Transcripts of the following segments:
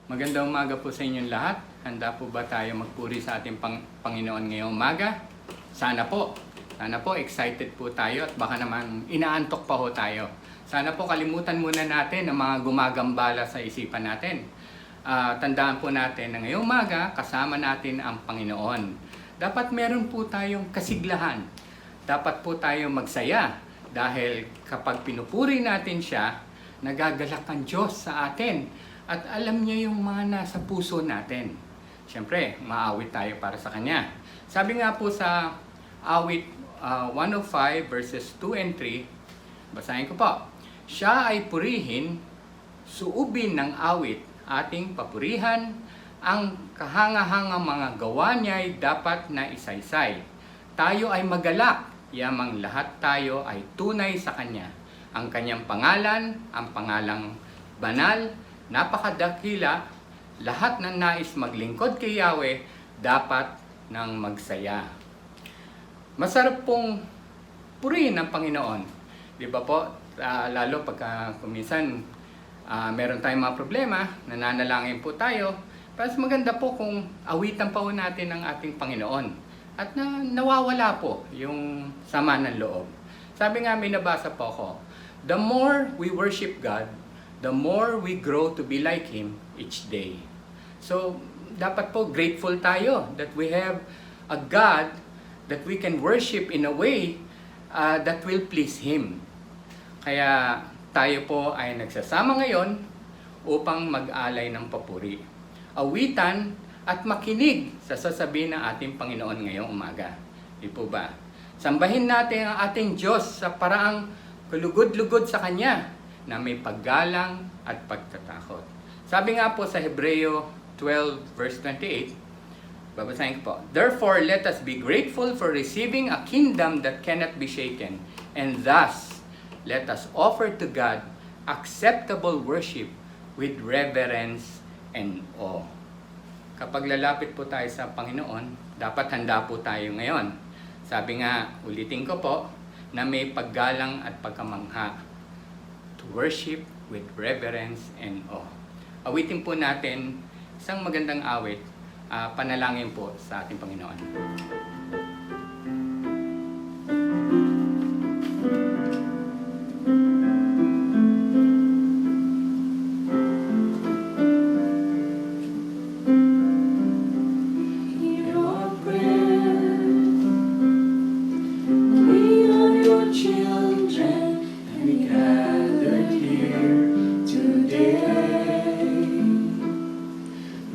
Magandang umaga po sa inyong lahat. Handa po ba tayo magpuri sa ating Panginoon ngayong umaga? Sana po. Sana po excited po tayo at baka naman inaantok pa ho tayo. Sana po kalimutan muna natin ang mga gumagambala sa isipan natin. Tandaan po natin na ngayong umaga kasama natin ang Panginoon. Dapat meron po tayong kasiglahan. Dapat po tayong magsaya dahil kapag pinupuri natin siya, nagagalak ang Diyos sa atin. At alam niya yung mga nasa puso natin. Siyempre, maawit tayo para sa Kanya. Sabi nga po sa awit 105 verses 2 and 3, basahin ko po. Siya ay purihin, suubin ng awit, ating papurihan, ang kahanga-hangang mga gawa niya ay dapat na isaysay. Tayo ay magalak, yamang lahat tayo ay tunay sa Kanya. Ang Kanyang pangalan, ang pangalang banal, napakadakila, lahat ng nais maglingkod kay Yahweh dapat nang magsaya. Masarap pong purihin ng Panginoon. Di ba po? Lalo pagka kuminsan meron tayong mga problema, nananalangin po tayo. Mas maganda po kung awitan pa po natin ang ating Panginoon. At nawawala po yung sama ng loob. Sabi nga, may nabasa po ako, the more we worship God, the more we grow to be like Him each day. So, dapat po grateful tayo that we have a God that we can worship in a way that will please Him. Kaya tayo po ay nagsasama ngayon upang mag-alay ng papuri, awitan at makinig sa sasabihin ng ating Panginoon ngayong umaga. Di po ba? Sambahin natin ang ating Diyos sa paraang kalugod-lugod sa Kanya, na may paggalang at pagtatakot. Sabi nga po sa Hebreo 12 verse 28, babasahin ko po. Therefore, let us be grateful for receiving a kingdom that cannot be shaken, and thus, let us offer to God acceptable worship with reverence and awe. Kapag lalapit po tayo sa Panginoon, dapat handa po tayo ngayon. Sabi nga, ulitin ko po, na may paggalang at pagkamangha. Worship with reverence and awe. Awitin po natin isang magandang awit, panalangin po sa ating Panginoon.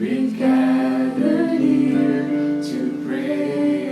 We've gathered here to pray.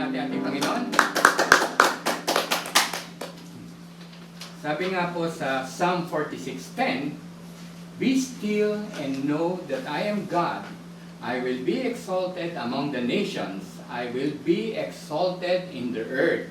natin ating Panginoon. Sabi nga po sa Psalm 46:10, "Be still and know that I am God. I will be exalted among the nations. I will be exalted in the earth."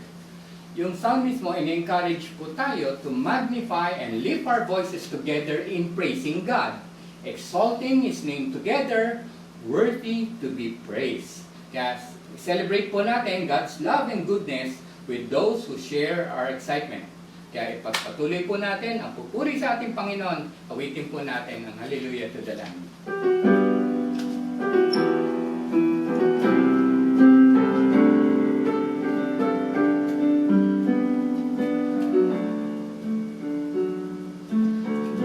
Yung psalm mismo, in-encourage po tayo to magnify and lift our voices together in praising God, exalting His name together, worthy to be praised. Kaya celebrate po natin God's love and goodness with those who share our excitement. Kaya ipagpatuloy po natin ang pupuri sa ating Panginoon. Awitin po natin ang Hallelujah to the Lamb.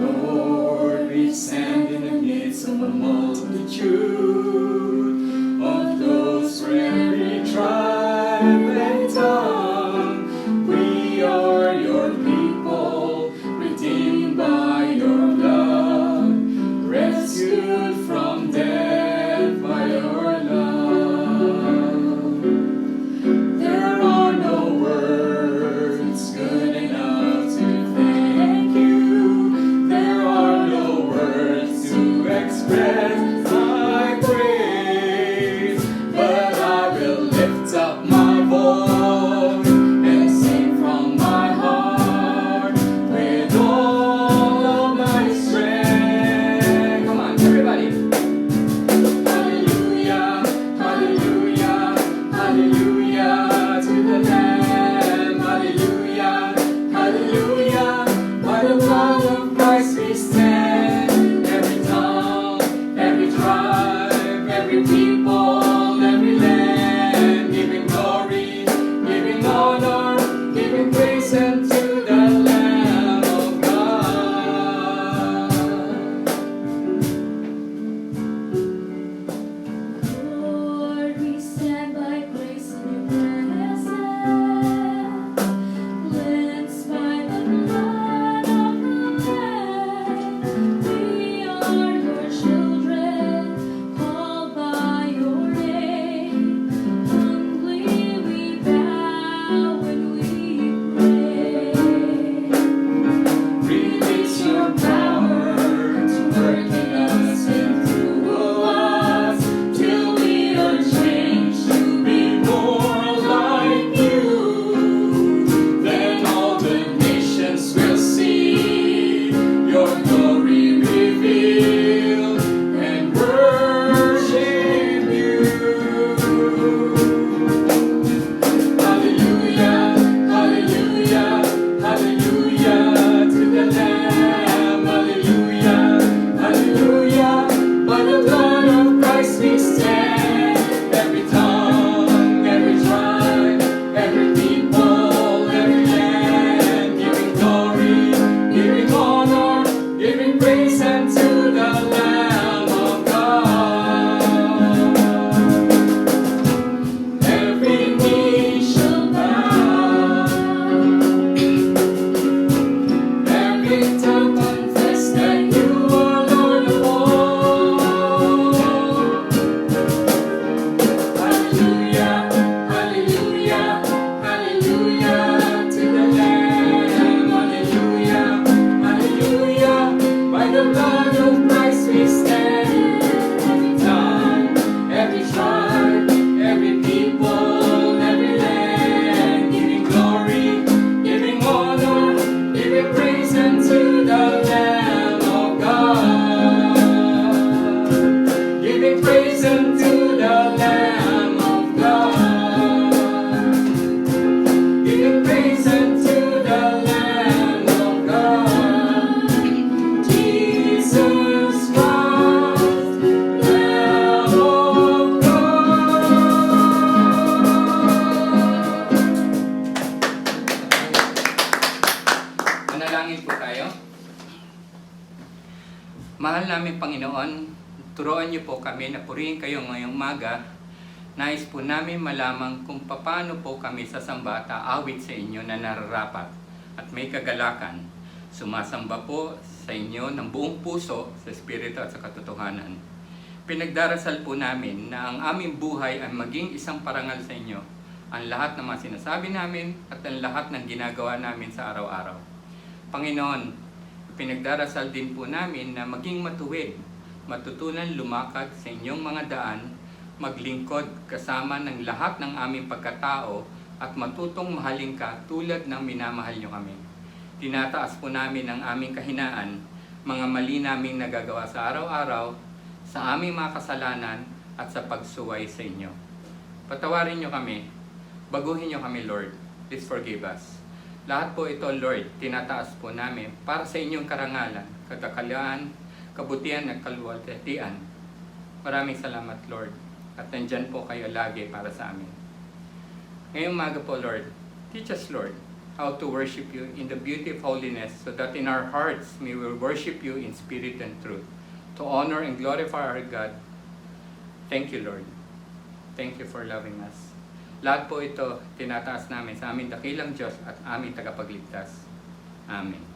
Lord, we stand in the midst of a multitude of those from every tribe and tongue. We are your people, redeemed by your blood, rescued from death by your love. There are no words good enough to thank you. There are no words to express my praise, but I will lift up my voice and sing from my heart with all of my strength. Come on, everybody. Hallelujah, hallelujah, hallelujah to the Lamb. Hallelujah, hallelujah. By the blood of Christ we stand. Every tongue, every tribe, every people, every land, giving glory, giving honor, giving praise unto the Lamb of God. Lord, we stand by grace in your presence, cleansed by the blood of the Lamb. We are your children, called by your name. Humbly we bow when we pray. Release your power to work in us and through us, till we are changed to be more like you. Then all the nations will see your glory revealed and worship you. Hallelujah, hallelujah, hallelujah to the Lamb. Hallelujah, hallelujah. By the blood of Christ we stand. Every tongue, every tribe, every people, every land, giving glory, giving honor, giving praise unto the Lamb of God. Every knee shall bow, every tongue confess that you are Lord of all. Hallelujah, hallelujah, hallelujah to the Lamb. Hallelujah, hallelujah. By the blood of Christ we stand. Every tongue, every tribe, every people, every land, giving glory, giving honor, giving praise unto the Lamb of God. Giving praise unto the Lamb of God. Giving praise unto the Lamb of God. Jesus Christ, Lamb of God. Manalangin po tayo. Mahal namin Panginoon, turuan niyo po kami na purihin kayo ngayong umaga. Nais po namin malaman kung paano po kami sasamba at aawit sa inyo na nararapat at may kagalakan. Sumasamba po sa inyo ng buong puso, sa espiritu at sa katotohanan. Pinagdarasal po namin na ang aming buhay ay maging isang parangal sa inyo ang lahat ng mga sinasabi namin at ang lahat ng ginagawa namin sa araw-araw. Panginoon, pinagdarasal din po namin na maging matuwid, matutunan lumakad sa inyong mga daan, maglingkod kasama ng lahat ng aming pagkatao at matutong mahalin ka tulad ng minamahal nyo kami. Tinataas po namin ang aming kahinaan, mga mali naming nagagawa sa araw-araw, sa aming mga kasalanan at sa pagsuway sa inyo. Patawarin nyo kami, baguhin nyo kami, Lord. Please forgive us. Lahat po ito, Lord, tinataas po namin para sa inyong karangalan, katakalaan, kabutihan at kaluwalhatian. Maraming salamat, Lord. At nandyan po kayo lagi para sa amin. Ngayong umaga po, Lord, teach us, Lord, how to worship you in the beauty of holiness so that in our hearts we will worship you in spirit and truth. To honor and glorify our God. Thank you, Lord. Thank you for loving us. Lahat po ito tinataas namin sa aming dakilang Diyos at aming tagapagligtas. Amen.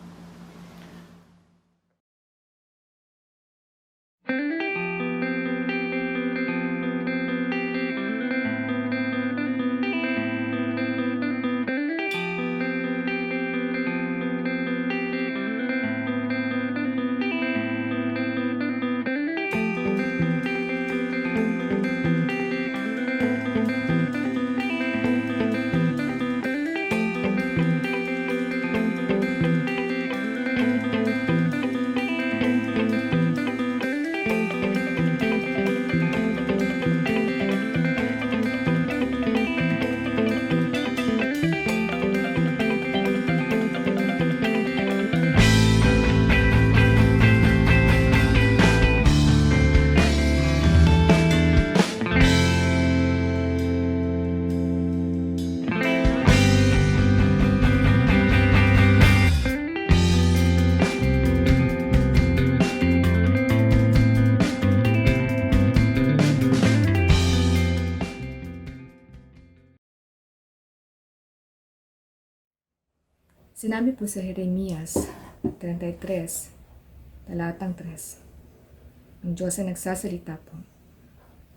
Sinabi po sa Jeremias 33, talatang 3. Ang Diyos ay nagsasalita po.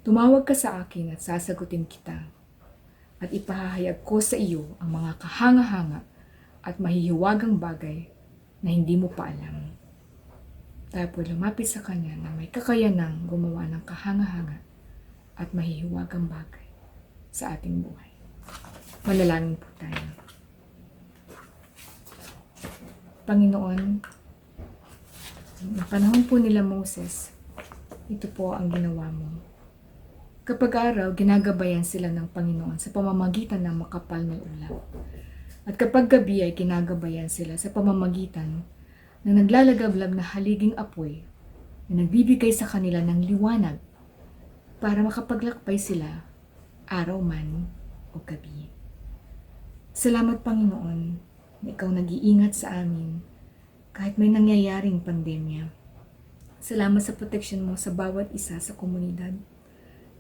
Tumawag ka sa akin at sasagutin kita, at ipahahayag ko sa iyo ang mga kahanga-hanga at mahihiwagang bagay na hindi mo pa alam. Tayo po lumapit sa Kanya na may kakayanang gumawa ng kahanga-hanga at mahihiwagang bagay sa ating buhay. Manalangin po tayo. Panginoon, ng panahon po nila Moses, ito po ang ginawa mo. Kapag araw, ginagabayan sila ng Panginoon sa pamamagitan ng makapal na ulap. At kapag gabi ay ginagabayan sila sa pamamagitan ng naglalagablab na haliging apoy na nagbibigay sa kanila ng liwanag para makapaglakbay sila araw man o gabi. Salamat, Panginoon, na ikaw nag-iingat sa amin kahit may nangyayaring pandemya. Salamat sa protection mo sa bawat isa sa komunidad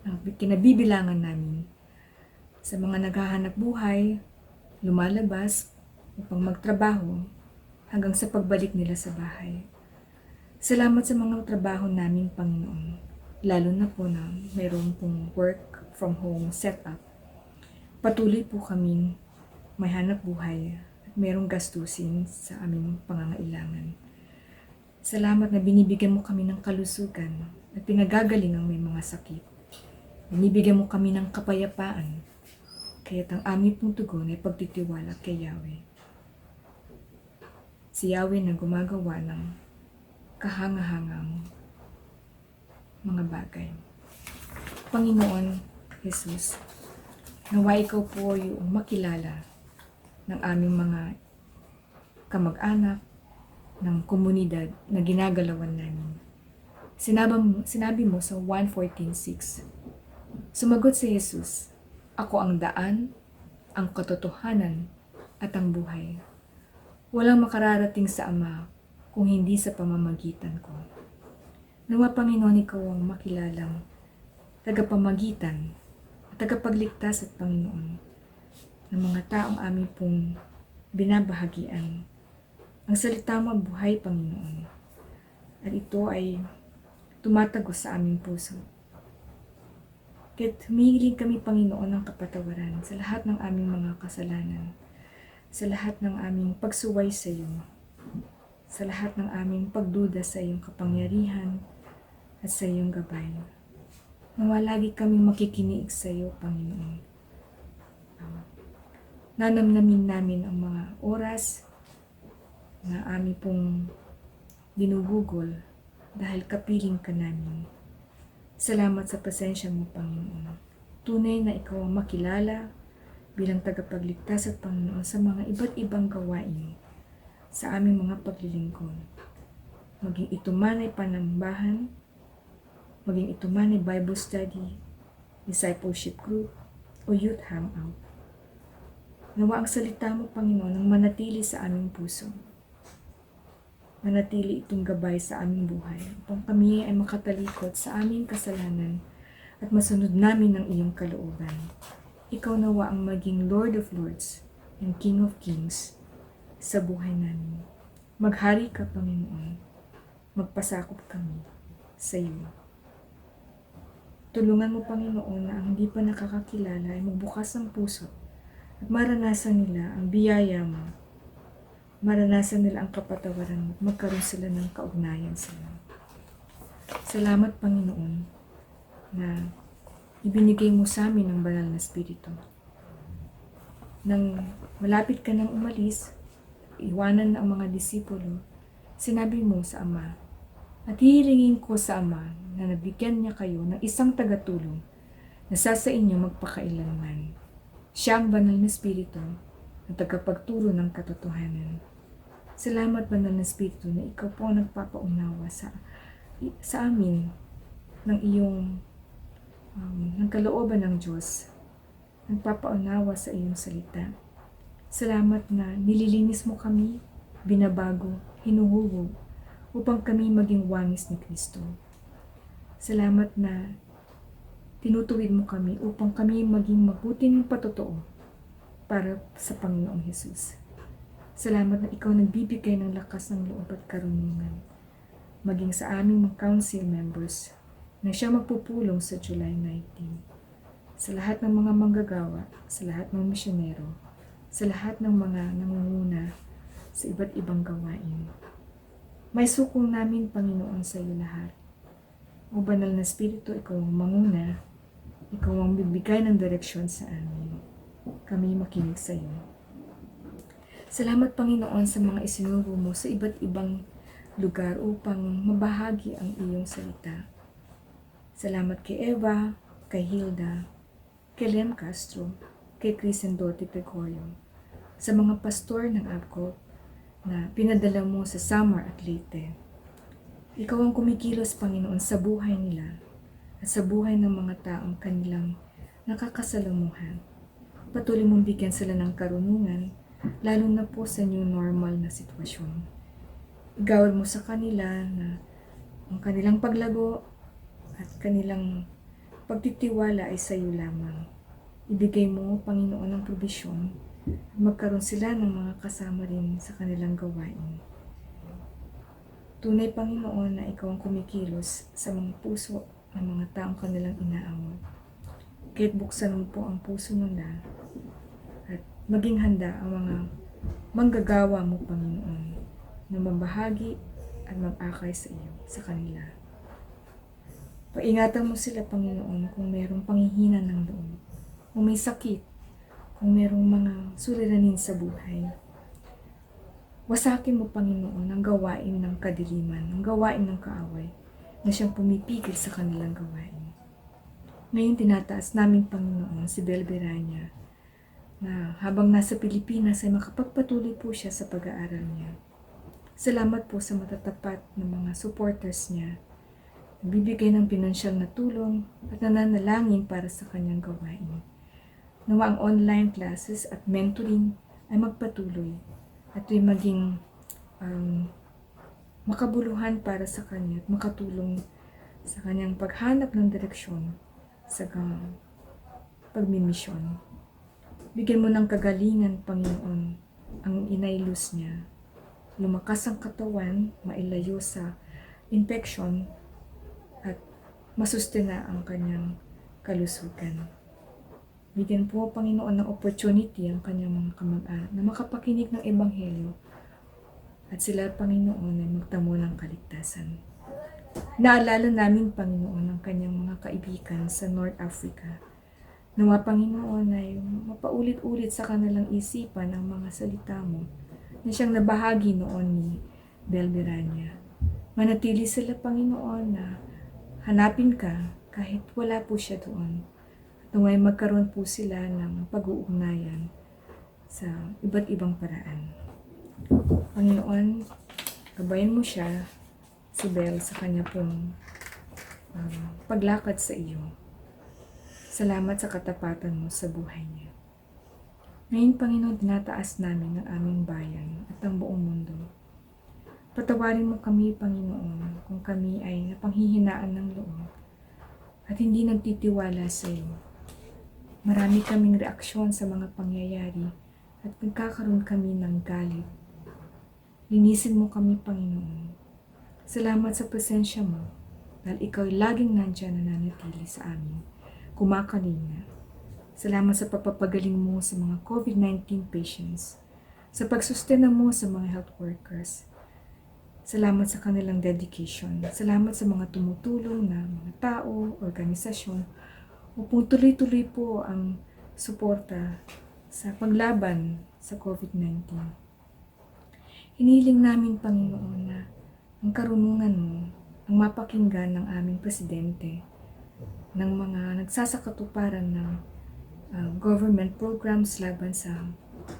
na kinabibilangan namin, sa mga naghahanap buhay, lumalabas upang magtrabaho hanggang sa pagbalik nila sa bahay. Salamat sa mga trabaho namin, Panginoon, lalo na po na mayroon pong work from home setup. Patuloy po kaming may hanap buhay at mayroong gastusin sa aming pangangailangan. Salamat na binibigyan mo kami ng kalusugan at pinagagaling ang may mga sakit. Binibigyan mo kami ng kapayapaan, kaya't ang aming pong tugon ay pagtitiwala kay Yahweh. Si Yahweh na gumagawa ng kahanga-hangang mga bagay. Panginoon Jesus, nawa ikaw po yung makilala ng aming mga kamag-anak, ng komunidad na ginagalawan namin. Sinabi mo sa 1:14:6, sumagot si Jesus, ako ang daan, ang katotohanan, at ang buhay. Walang makararating sa Ama kung hindi sa pamamagitan ko. Nawa Panginoon, ikaw ang makilalang tagapamagitan at tagapagligtas at Panginoon ng mga taong aming pong binabahagian. Ang salita mo buhay, Panginoon, at ito ay tumatagos sa aming puso. Kaya't humihiling kami, Panginoon, ng kapatawaran sa lahat ng aming mga kasalanan, sa lahat ng aming pagsuway sa iyo, sa lahat ng aming pagduda sa iyong kapangyarihan at sa iyong gabay. Nawa lagi kaming makikinig sa iyo, Panginoon. Nanamnamin namin ang mga oras na aming pong ginugugol dahil kapiling ka namin. Salamat sa pasensya mo, Panginoon. Tunay na ikaw ang makilala bilang tagapagligtas at Panginoon sa mga iba't ibang gawain sa aming mga paglilingkod. Maging ito man ay panambahan, maging ito man ay Bible study, discipleship group, o youth hangout. Nawa ang salita mo, Panginoon, ang manatili sa aming puso. Manatili itong gabay sa aming buhay upang kami ay makatalikod sa aming kasalanan at masunod namin ang iyong kalooban. Ikaw nawa ang maging Lord of Lords and King of Kings sa buhay namin. Maghari ka, Panginoon. Magpasakop kami sa iyo. Tulungan mo, Panginoon, na ang hindi pa nakakakilala ay magbukas ng puso at maranasan nila ang biyaya mo. Maranasan nila ang kapatawaran mo at magkaroon sila ng kaugnayan sa iyo. Salamat, Panginoon, na ibinigay mo sa amin ang banal na Espiritu. Nang malapit ka nang umalis, iwanan na ang mga disipulo, sinabi mo sa Ama, at hihilingin ko sa Ama na nabigyan niya kayo ng isang tagatulong na sa inyo magpakailanman. Siya ang banal na Espiritu na tagapagturo ng katotohanan. Salamat, banal na Espiritu, na ikaw po ang nagpapaunawa sa amin ng iyong ng kalooban ng Diyos. Nagpapaunawa sa iyong salita. Salamat na nililinis mo kami, binabago, hinuhubog, upang kami maging wangis ni Kristo. Salamat na tinutuwid mo kami upang kami maging mabuting patotoo para sa Panginoong Hesus. Salamat na ikaw nagbibigay ng lakas ng loob at karunungan, maging sa aming mga council members na siya magpupulong sa July 19. Sa lahat ng mga manggagawa, sa lahat ng misyonero, sa lahat ng mga nangunguna sa iba't ibang gawain. May sukong namin, Panginoon, sa iyo lahat. O banal na Espiritu, ikaw ang manguna, ikaw ang bibigay ng direksyon sa amin. Kami makinig sa iyo. Salamat, Panginoon, sa mga isinuro mo sa iba't ibang lugar upang mabahagi ang iyong salita. Salamat kay Eva, kay Hilda, kay Lem Castro, kay Chris and Dorothy Gregorio, sa mga pastor ng ABCO na pinadala mo sa Samar at Leyte. Ikaw ang kumikilos, Panginoon, sa buhay nila at sa buhay ng mga taong kanilang nakakasalamuhan. Patuloy mong bigyan sila ng karunungan, lalo na po sa new normal na sitwasyon. Igawad mo sa kanila na ang kanilang paglago at kanilang pagtitiwala ay sa iyo lamang. Ibigay mo, Panginoon, ang probisyon at magkaroon sila ng mga kasama rin sa kanilang gawain. Tunay, Panginoon, na ikaw ang kumikilos sa mga puso ng mga taong kanilang inaawat. Kaya't buksan mo po ang puso nila at maging handa ang mga manggagawa mo, Panginoon, na mabahagi at mag-akay sa iyo, sa kanila. Paingatan mo sila, Panginoon, kung mayroong panghihina ng loob, kung may sakit, kung mayroong mga suliranin sa buhay. Wasakin mo, Panginoon, ang gawain ng kadiliman, ang gawain ng kaaway, na siyang pumipigil sa kanilang gawain. Ngayon tinataas namin, Panginoon, si Bel Beranya, na habang nasa Pilipinas ay makapagpatuloy po siya sa pag-aaral niya. Salamat po sa matatapat na mga supporters niya, nagbibigay ng pinansyal na tulong at nananalangin para sa kanyang gawain. Nawa ang online classes at mentoring ay magpatuloy at ay maging makabuluhan para sa kanya at makatulong sa kanyang paghanap ng direksyon sa pagmimisyon. Bigyan mo ng kagalingan, Panginoon, ang Inay Luz niya. Lumakas ang katawan, mailayo sa infection at masustena ang kanyang kalusugan. Bigyan po, Panginoon, ng opportunity ang kanyang mga kamag-anak na makapakinig ng Ebanghelyo at sila, Panginoon, ay magtamo ng kaligtasan. Naalala namin, Panginoon, ang kanyang mga kaibigan sa North Africa. Nawa, Panginoon, ay mapaulit-ulit sa kanilang isipan ang mga salita mo na siyang nabahagi noon ni Belverania. Manatili sila, Panginoon, na hanapin ka kahit wala po siya doon. Naway magkaroon po sila ng pag-uugnayan sa iba't ibang paraan. Panginoon, gabayan mo siya, si Bel, sa kanya pong paglakad sa iyo. Salamat sa katapatan mo sa buhay niya. Ngayon, Panginoon, tinataas namin ang aming bayan at ang buong mundo. Patawarin mo kami, Panginoon, kung kami ay napanghihinaan ng loob at hindi nagtitiwala sa iyo. Marami kaming reaksyon sa mga pangyayari at nagkakaroon kami ng galit. Linisin mo kami, Panginoon. Salamat sa presensya mo dahil ikaw ay laging nandyan na nanatili sa amin, kumakalinga. Salamat sa pagpapagaling mo sa mga COVID-19 patients, sa pagsustena mo sa mga health workers. Salamat sa kanilang dedication. Salamat sa mga tumutulong na mga tao, organisasyon, upang tuloy-tuloy po ang suporta sa paglaban sa COVID-19. Hiniling namin, Panginoon, na ang karunungan mo ang mapakinggan ng aming presidente ng mga nagsasakatuparan ng government programs laban sa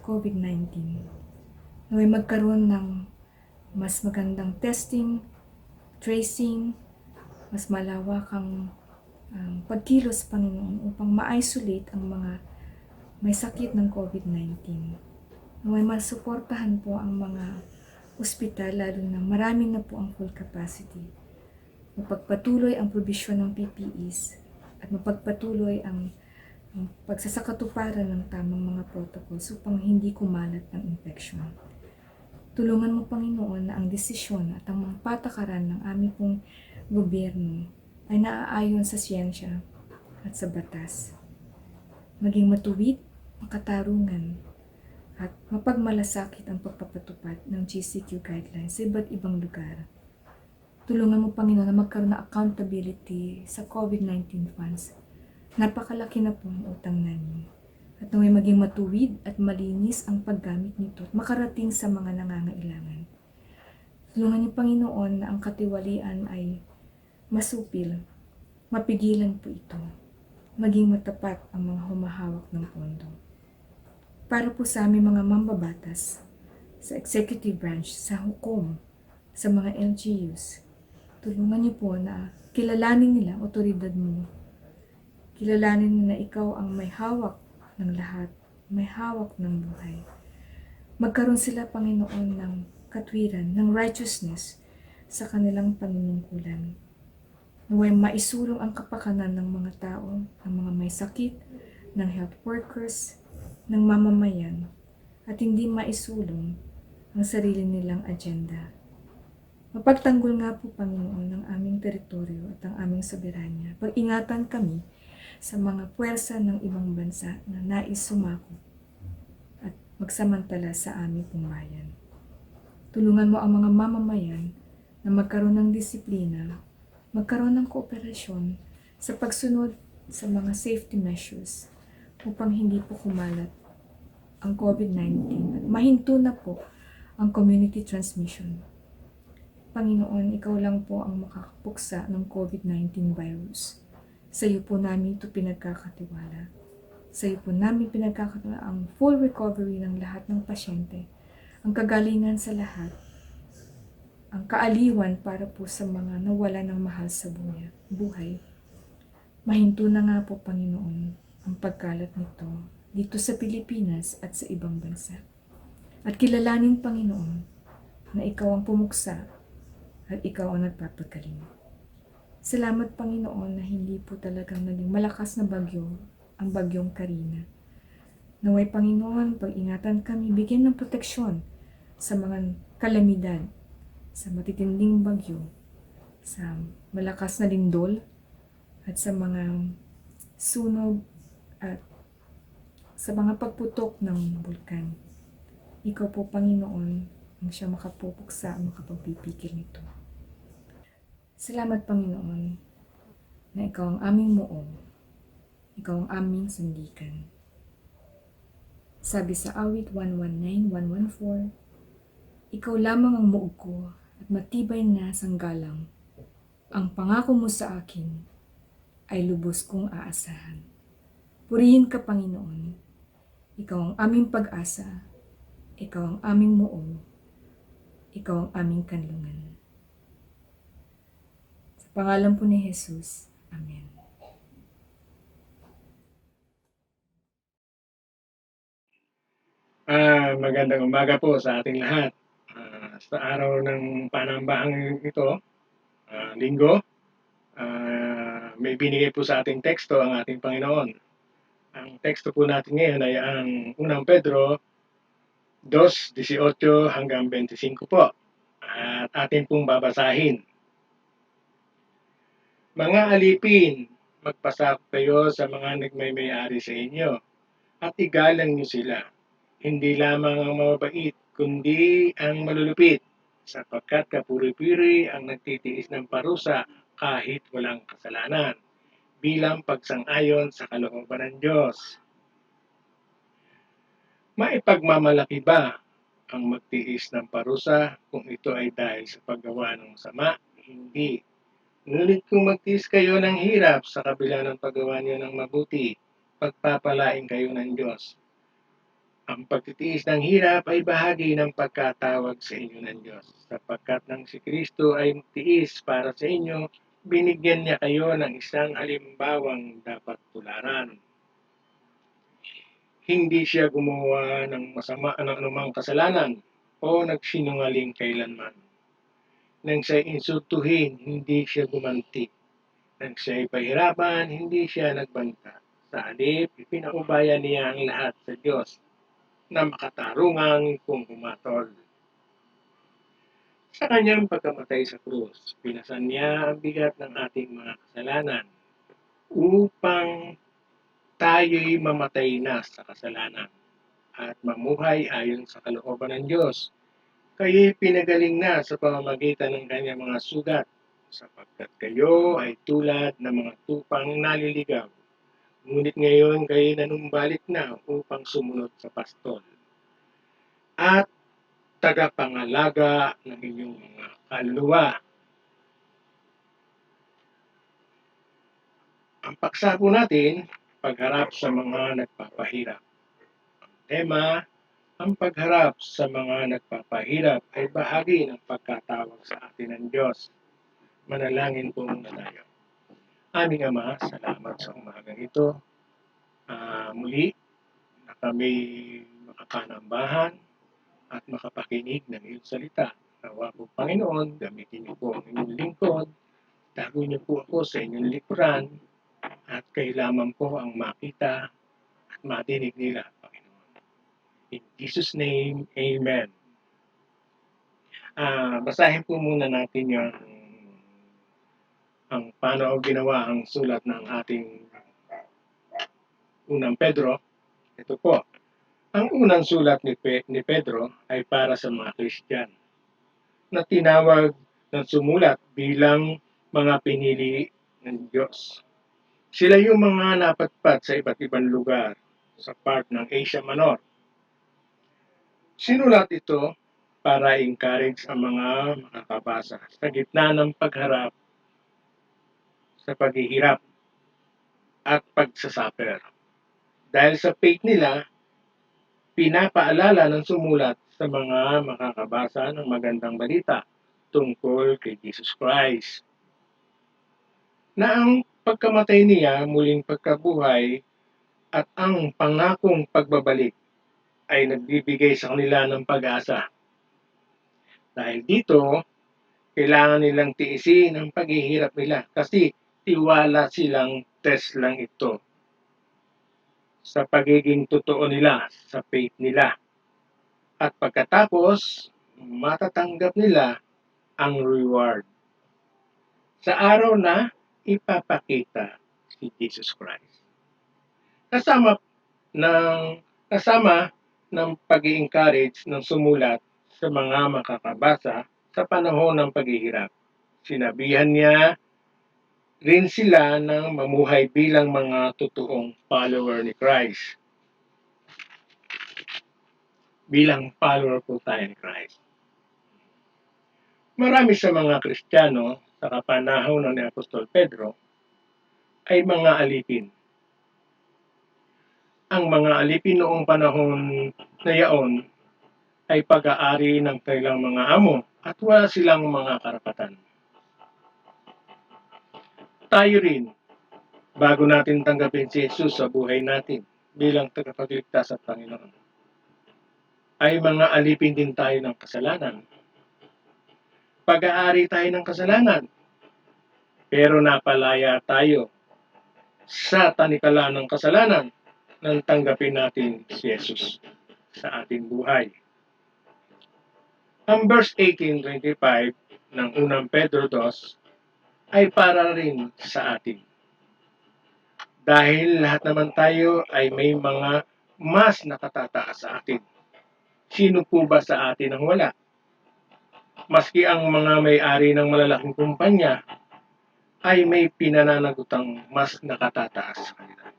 COVID-19. Naway magkaroon ng mas magandang testing, tracing, mas malawakang pagkilos, Panginoon, upang ma-isolate ang mga may sakit ng COVID-19. Naway masuportahan po ang mga ospital, lalo na marami na po ang full capacity. Mapagpatuloy ang probisyon ng PPEs at mapagpatuloy ang pagsasakatuparan ng tamang mga protocols upang hindi kumalat ang infection. Tulungan mo, Panginoon, na ang desisyon at ang mga patakaran ng aming pong gobyerno ay naaayon sa siyensya at sa batas. Maging matuwid, makatarungan, at mapagmalasakit ang pagpapatupad ng GCQ guidelines sa iba't ibang lugar. Tulungan mo, Panginoon, na magkaroon ng accountability sa COVID-19 funds. Napakalaki na po ang utang namin. At naway maging matuwid at malinis ang paggamit nito at makarating sa mga nangangailangan. Tulungan niyo, Panginoon, na ang katiwalian ay masupil, mapigilan po ito, maging matapat ang mga humahawak ng pondo. Para po sa aming mga mambabatas, sa executive branch, sa hukom, sa mga LGUs, tulungan niyo po na kilalanin nila ang otoridad mo. Kilalanin nila na ikaw ang may hawak ng lahat, may hawak ng buhay. Magkaroon sila, Panginoon, ng katwiran, ng righteousness sa kanilang panunungkulan. Naway maisulong ang kapakanan ng mga tao, ng mga may sakit, ng health workers, ng mamamayan, at hindi maisulong ang sarili nilang agenda. Mapagtanggol nga po, Panginoon, ng aming teritoryo at ang aming soberanya. Pag-ingatan kami sa mga puwersa ng ibang bansa na nais sumako at magsamantala sa aming pong bayan. Tulungan mo ang mga mamamayan na magkaroon ng disiplina, magkaroon ng kooperasyon sa pagsunod sa mga safety measures upang hindi po kumalat ang COVID-19 at mahinto na po ang community transmission. Panginoon, ikaw lang po ang makakapuksa ng COVID-19 virus. Sa iyo po namin ito pinagkakatiwala. Sa iyo po namin pinagkakatiwala ang full recovery ng lahat ng pasyente, ang kagalingan sa lahat, ang kaaliwan para po sa mga nawala ng mahal sa buhay. Mahinto na nga po, Panginoon, ang pagkalat nito dito sa Pilipinas at sa ibang bansa. At kilalanin, Panginoon, na ikaw ang pumuksa at ikaw ang nagpapagaling. Salamat, Panginoon, na hindi po talagang naging malakas na bagyo ang bagyong Karina. Naway, Panginoon, pag-ingatan kami, bigyan ng proteksyon sa mga kalamidad, sa matitinding bagyo, sa malakas na lindol, at sa mga sunog at sa mga pagputok ng bulkan. Ikaw po, Panginoon, ang siya makapupuksa, makapagpipigil nito. Salamat, Panginoon, na ikaw ang aming muong, ikaw ang aming sandigan. Sabi sa awit 119-114, ikaw lamang ang muog ko at matibay na sanggalang. Ang pangako mo sa akin ay lubos kong aasahan. Purihin ka, Panginoon. Ikaw ang aming pag-asa. Ikaw ang aming muong. Ikaw ang aming kanlungan. Sa pangalan po ni Jesus. Amen. Magandang umaga po sa ating lahat. Sa araw ng panambahang ito, linggo, may binigay po sa ating teksto ang ating Panginoon. Ang teksto po natin ngayon ay ang 1 Pedro 2:18 hanggang 25 po. At atin pong babasahin. Mga alipin, magpasakop kayo sa mga nagmay-ari sa inyo at igalang niyo sila. Hindi lamang ang mababait, kundi ang malulupit, sapagkat kapuri-puri ang nagtitiis ng parusa kahit walang kasalanan, bilang pagsang-ayon sa kalooban ng Diyos. Maipagmamalaki ba ang magtiis ng parusa kung ito ay dahil sa paggawa ng sama? Hindi. Ngunit kung magtiis kayo ng hirap sa kabila ng paggawa niyo ng mabuti, pagpapalain kayo ng Diyos. Ang pagtitiis ng hirap ay bahagi ng pagkatawag sa inyo ng Diyos. Sapagkat nang si Kristo ay magtiis para sa inyo, binigyan niya kayo ng isang halimbawang dapat tularan. Hindi siya gumawa ng masama ng anumang kasalanan o nagsinungaling kailanman. Nang siya'y insultuhin, hindi siya gumanti. Nang siya'y pahirapan, hindi siya nagbanta. Sa halip, ipinaubaya niya ang lahat sa Diyos na makatarungan kung humatol. Sa kanyang pagkamatay sa krus, pinasan niya ang bigat ng ating mga kasalanan upang tayo'y mamatay na sa kasalanan at mamuhay ayon sa kalooban ng Diyos. Kayo'y pinagaling na sa pamamagitan ng kanyang mga sugat, sapagkat kayo ay tulad ng mga tupang naliligaw. Ngunit ngayon kayo'y nanumbalik na upang sumunod sa pastol at tagapangalaga ng inyong mga kaluluwa. Ang paksa po natin, pagharap sa mga nagpapahirap. Ang tema, ang pagharap sa mga nagpapahirap ay bahagi ng pagkatawag sa atin ng Diyos. Manalangin po muna tayo. Aming Ama, salamat sa umagang ito. Muli na kami makakanambahan at makapakinig ng iyong salita. Nawa po, Panginoon, gamitin niyo po ang inyong lingkod. Tago niyo po ako sa inyong likuran at kailangan po ang makita at matinig nila, Panginoon. In Jesus' name, Amen. Basahin po muna natin ang paano ginawa ang sulat ng ating 1 Pedro. Ito po. Ang unang sulat ni Pedro ay para sa mga Kristiyan na tinawag ng sumulat bilang mga pinili ng Diyos. Sila yung mga napatpat sa iba't ibang lugar sa part ng Asia Minor. Sinulat ito para encourage ang mga makakabasa sa gitna ng pagharap sa paghihirap at pagsasuffer. Dahil sa faith nila, pinapaalala ng sumulat sa mga makakabasa ng magandang balita tungkol kay Jesus Christ, na ang pagkamatay niya, muling pagkabuhay, at ang pangakong pagbabalik ay nagbibigay sa kanila ng pag-asa. Dahil dito, kailangan nilang tiisin ang paghihirap nila kasi tiwala silang test lang ito sa pagiging totoo nila, sa faith nila. At pagkatapos, matatanggap nila ang reward sa araw na ipapakita si Jesus Christ. kasama kasama ng pag-i-encourage ng sumulat sa mga makakabasa sa panahon ng paghihirap. Sinabihan niya rin sila ng mamuhay bilang mga totoong follower ni Christ. Bilang follower po tayo ni Christ. Marami sa mga Kristiyano sa kapanahon ni Apostol Pedro ay mga alipin. Ang mga alipin noong panahon na yaon ay pag-aari ng kanilang mga amo at wala silang mga karapatan. Tayo rin, bago natin tanggapin si Jesus sa buhay natin bilang tagapagligtas at Panginoon, ay mga alipin din tayo ng kasalanan. Pag-aari tayo ng kasalanan, pero napalaya tayo sa tanikala ng kasalanan nang tanggapin natin si Jesus sa ating buhay. Ang verse 18:25 ng unang Pedro 2 ay para rin sa atin. Dahil lahat naman tayo ay may mga mas nakatataas sa atin. Sino po ba sa atin ang wala? Maski ang mga may-ari ng malalaking kumpanya ay may pinananagutang mas nakatataas sa kanila.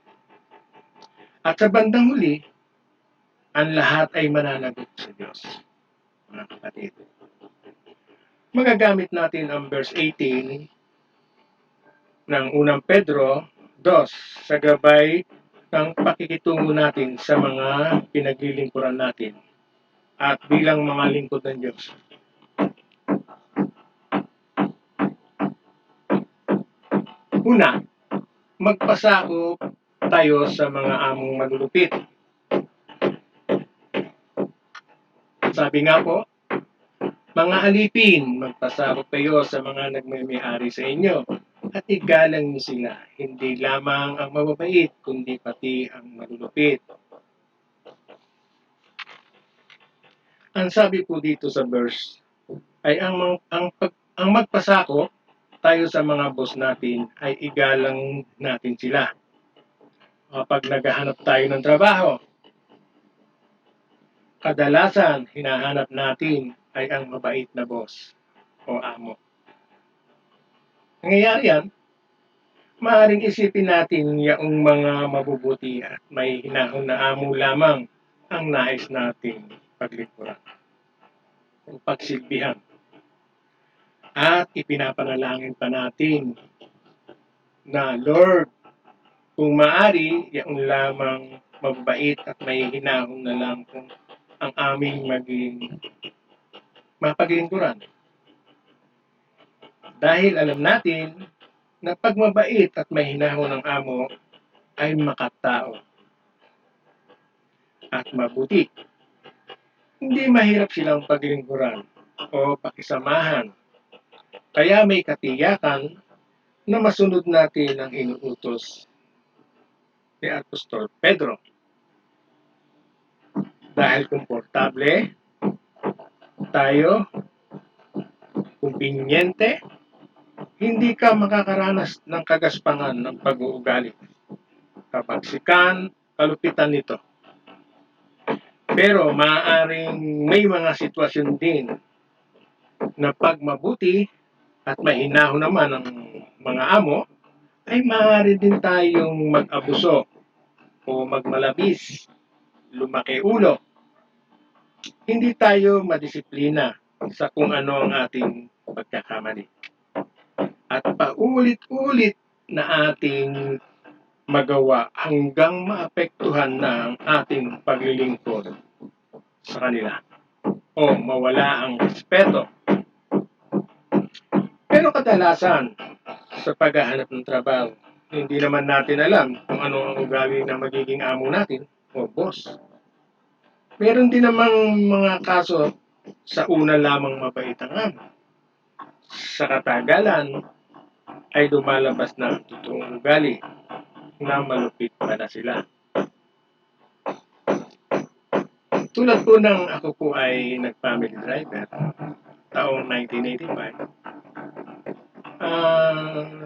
At sa bandang huli, ang lahat ay mananagot sa Diyos. Mga kapatid. Magagamit natin ang verse 18 ng unang Pedro 2 sa gabay ng pakikitungo natin sa mga pinaglilingkuran natin at bilang mga lingkod ng Diyos. Una, magpasakop tayo sa mga among malulupit. Sabi nga po, mga alipin, magpasakop kayo sa mga nagmamay-ari sa inyo at igalang niyo sila, hindi lamang ang mababait, kundi pati ang malulupit. Ang sabi po dito sa verse ay ang magpasakop tayo sa mga boss natin ay igalang natin sila. Kapag naghahanap tayo ng trabaho, kadalasan hinahanap natin ay ang mabait na boss o amo. Nangyayari yan, maaaring isipin natin yung mga mabubuti at may hinahon na amo lamang ang nais nating paglingkuran o pagsilbihan. At ipinapanalangin pa natin na Lord, kung maaari, yung lamang mabait at may hinahon na lang kung ang aming maging mapaglingkuran. Dahil alam natin na pag mabait at may hinahon ng amo ay makatao at mabuti. Hindi mahirap silang paglingkuran o pakisamahan. Kaya may katiyakan na masunod natin ang inuutos ni Apostol Pedro. Dahil komportable tayo, kumpinyente, hindi ka makakaranas ng kagaspangan ng pag-uugali. Kapagsikan, kalupitan nito. Pero maaaring may mga sitwasyon din na pag mabuti at mahinahon naman ang mga amo, ay maaari din tayong mag-abuso o magmalabis, lumaki ulo. Hindi tayo madisiplina sa kung ano ang ating pagkakamali. At paulit-ulit na ating magawa hanggang maapektuhan na ang ating paglilingkod sa kanila o mawala ang respeto. Pero kadalasan sa paghahanap ng trabaho, hindi naman natin alam kung ano ang ugali ng magiging amo natin o boss. Meron din namang mga kaso sa una lamang mabait ang amo. Sa katagalan ay lumalabas na ang totoong ugali na malupit pala sila. Tulad po ng ako po ay nag-family driver taong 1985.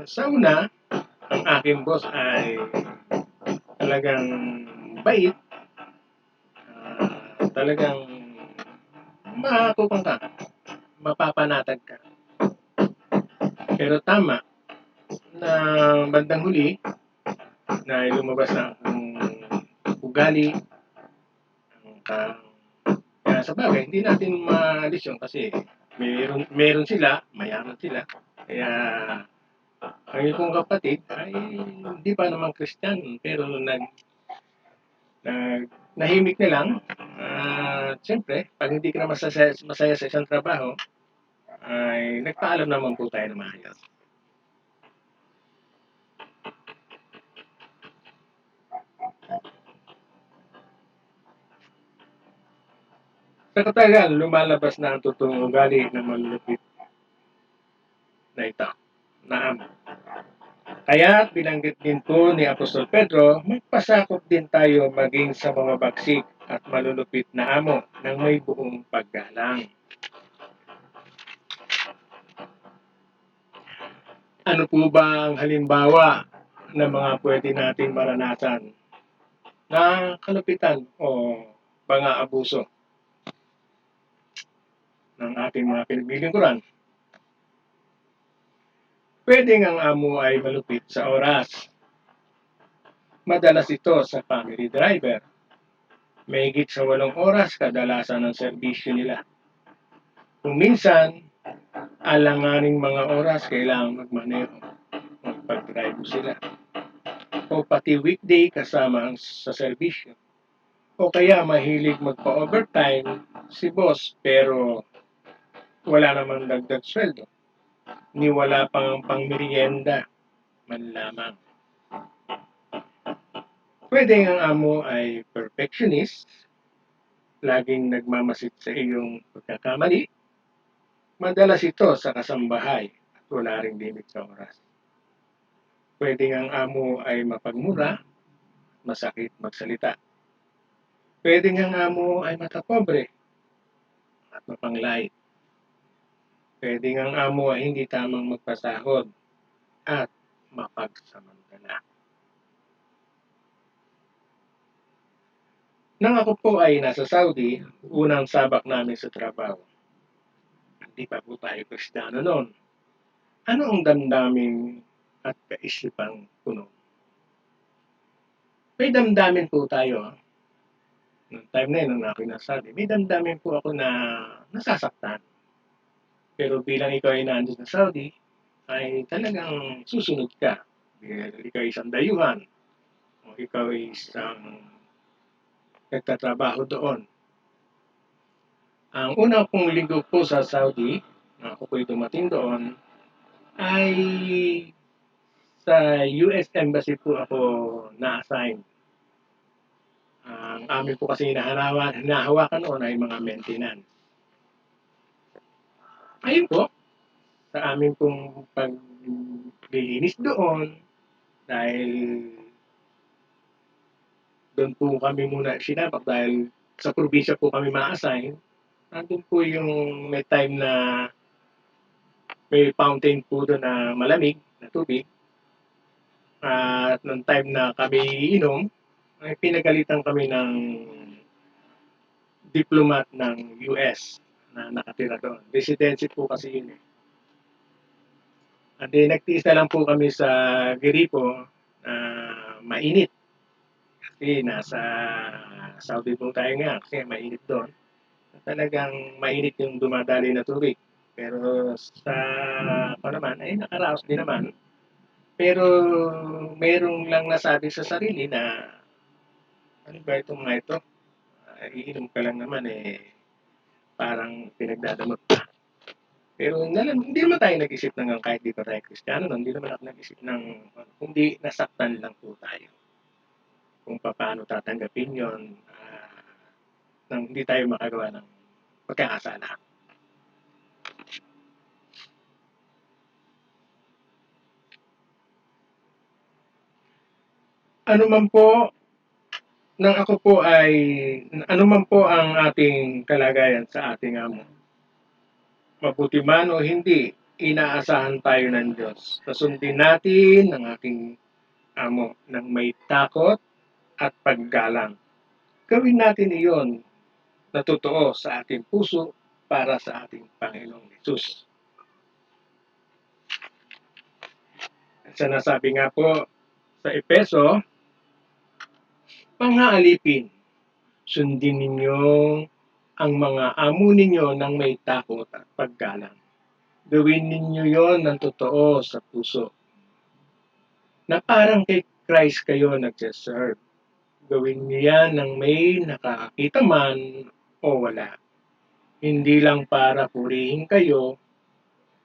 Sa una, ang aking boss ay talagang bait, talagang makakupang ka, mapapanatag ka. Pero tama na bandang huli na lumabas na ang ugali, ang kaya sa bagay, hindi natin maalis yun kasi meron sila, mayaman sila. Kaya ang kong kapatid ay hindi pa naman Kristiyano pero nahimik na lang. Siyempre, pag hindi ka na masaya sa isang trabaho, ay nagpaalam naman po tayo na maayos. Sa katagal, lumalabas na ang totoong ugali ng malulupit na ito, na amo. Kaya binanggit din po ni Apostol Pedro, magpasakop din tayo maging sa mga bagsik at malulupit na amo ng may buong paggalang. Ano po ba ang halimbawa ng mga pwede nating maranasan na kalupitan o mga abuso ng ating mga pinaglilingkuran? Pwedeng ang amo ay malupit sa oras. Madalas ito sa family driver. Mahigit sa 8 oras kadalasan ng serbisyo nila. Kung minsan, alanganing mga oras kailangan magmaneho, magpag-drive sila. O pati weekday kasama sa serbisyo. O kaya mahilig magpa-overtime si boss pero wala namang dagdag sweldo. Ni wala pang pangmerienda man lamang. Pwede ang amo ay perfectionist, laging nagmamasid sa iyong pagkakamali. Madalas ito sa kasambahay at wala ring limit sa oras. Pwede ang amo ay mapagmura, masakit magsalita. Pwede ang amo ay matapobre at mapanglait. Pwede ang amo ay hindi tamang magpasahod at mapagsamantala. Nang ako po ay nasa Saudi, unang sabak namin sa trabaho. Hindi pa po tayo Kristiyano noon. Ano ang damdamin at kaisipang puno? May damdamin po tayo. Noong time na yun, nung ako'y nasa Saudi, may damdamin po ako na nasasaktan. Pero bilang ikaw ay nandun sa Saudi, ay talagang susunod ka. Ikaw ay isang dayuhan. O ikaw ay isang nagtatrabaho doon. Ang una pong linggo po sa Saudi, na ako po'y dumating doon, ay sa US Embassy po ako na-assign. Ang amin po kasi hinahawakan noon ay mga maintenance. Ayun po, sa amin pong paglilinis doon, dahil doon po kami muna sinabak dahil sa probinsya po kami ma-assign. Nandun po yung may time na may fountain po doon na malamig na tubig. At nung time na kami iinom, ay pinagalitan kami ng diplomat ng US na nakatira doon. Residency po kasi yun eh. At nagtiis na lang po kami sa Giripo na mainit. Kasi nasa Saudi po tayo nga kasi mainit doon. Talagang mainit yung dumadali na tubig. Pero sa ako naman ay nakaraos din naman. Pero merong lang nasabi sa sarili na ano ba itong mga ito? Iinom ka lang naman parang pinagdadamot ka. Pero hindi naman tayo nag-isip ng kahit di pa tayo Kristiyano, hindi naman ako nag-isip ng kundi nasaktan lang po tayo. Kung paano tatanggapin yon nang hindi tayo makagawa ng pagkakasala. Ano man po ang ating kalagayan sa ating amo. Mabuti man o hindi, inaasahan tayo ng Diyos. Susundin natin ang ating amo ng may takot at paggalang. Gawin natin iyon na totoo sa ating puso para sa ating Panginoong Hesus. At sa nasabi nga po sa Epeso, mga alipin, sundin ninyo ang mga amo ninyo ng may takot at paggalang. Gawin ninyo yon ng totoo sa puso, na parang kay Christ kayo nagsiserve. Gawin niyo yan ng may nakakakita man o wala. Hindi lang para purihin kayo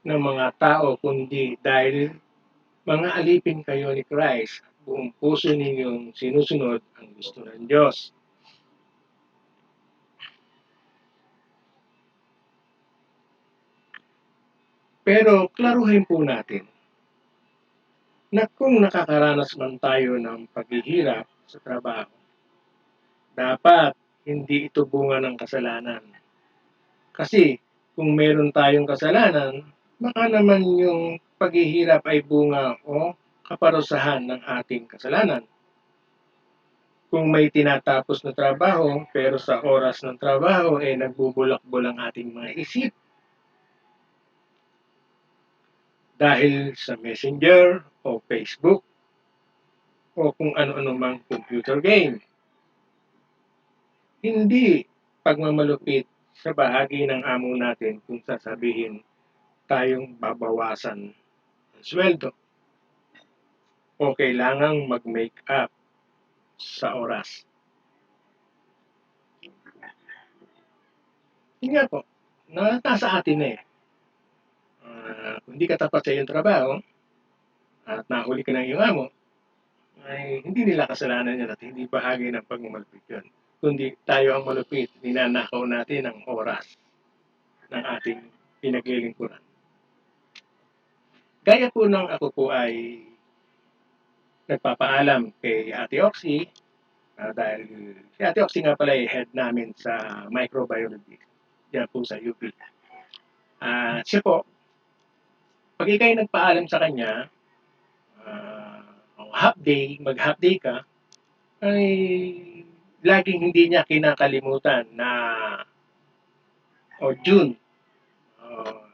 ng mga tao, kundi dahil mga alipin kayo ni Christ, buong puso ninyong sinusunod ang gusto ng Diyos. Pero klaruhin po natin na kung nakakaranas man tayo ng paghihirap sa trabaho, dapat hindi ito bunga ng kasalanan. Kasi kung meron tayong kasalanan, baka naman yung paghihirap ay bunga o kaparusahan ng ating kasalanan. Kung may tinatapos na trabaho, pero sa oras ng trabaho nagbubulakbol ang ating mga isip dahil sa Messenger o Facebook o kung ano-ano mang computer game. Hindi pagmamalupit sa bahagi ng amo natin kung sasabihin tayong babawasan ng sweldo o kailangang mag-make up sa oras. Yun nga po, nasa atin na eh. Kung hindi ka tapat sa iyong trabaho at nahuli ka ng iyong amo, ay hindi nila kasalanan yan at hindi bahagi ng pagmamalupit yun. Kundi tayo ang malupit, ninanakaw natin ang oras ng ating pinaglilingkuran. Gaya po ng ako po ay nagpapaalam kay Ate Oxy, dahil si Ate Oxy nga pala ay head namin sa microbiology diyan po sa UP. Siya po, pag ikay nagpaalam sa kanya, mag-half day ka, ay laging hindi niya kinakalimutan na June.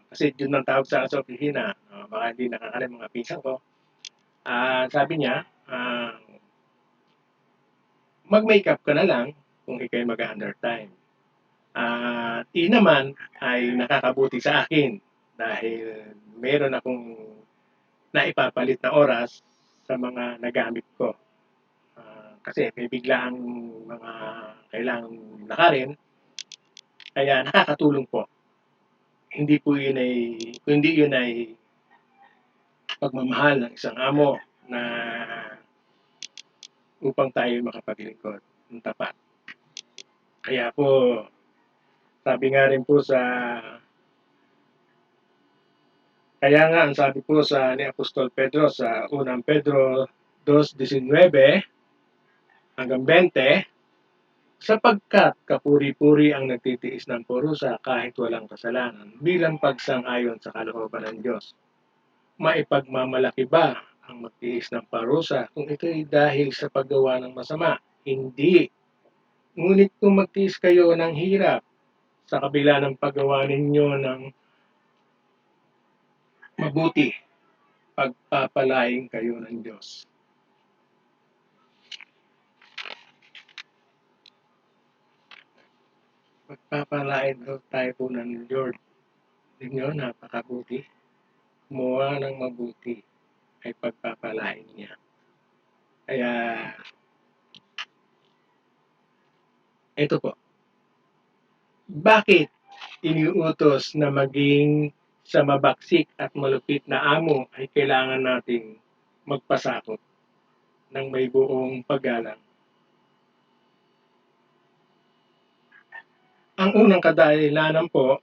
Kasi June ang tawag sa opisina. Baka hindi nakakalim mga pinsan ko. Sabi niya, mag-makeup ka na lang kung ikay mag-undertime. Naman ay nakakabuti sa akin dahil meron akong naipapalit na oras sa mga nagamit ko. Kasi may biglaang mga kailangang lakarin, kaya nakakatulong po. Hindi yun ay pagmamahal ng isang amo na upang tayo makapaglingkod ng tapat. Kaya po, sabi nga rin po kaya nga ang sabi po sa ni Apostol Pedro sa unang Pedro 2:19 hanggang 20, sapagkat kapuri-puri ang nagtitiis ng parusa kahit walang kasalanan bilang pagsang-ayon sa kalooban ng Diyos. Maipagmamalaki ba ang magtiis ng parusa kung ito'y dahil sa paggawa ng masama? Hindi. Ngunit kung magtiis kayo ng hirap sa kabila ng paggawa ninyo ng mabuti, pagpapalain kayo ng Diyos. Pagpapalain tayo po ng Lord. Ninyo, napakabuti. Gumawa ng mabuti ay pagpapalain niya. Kaya, ito po. Bakit iniutos na maging sa mabaksik at malupit na amo ay kailangan nating magpasakop ng may buong paggalang? Ang unang kadahilanan po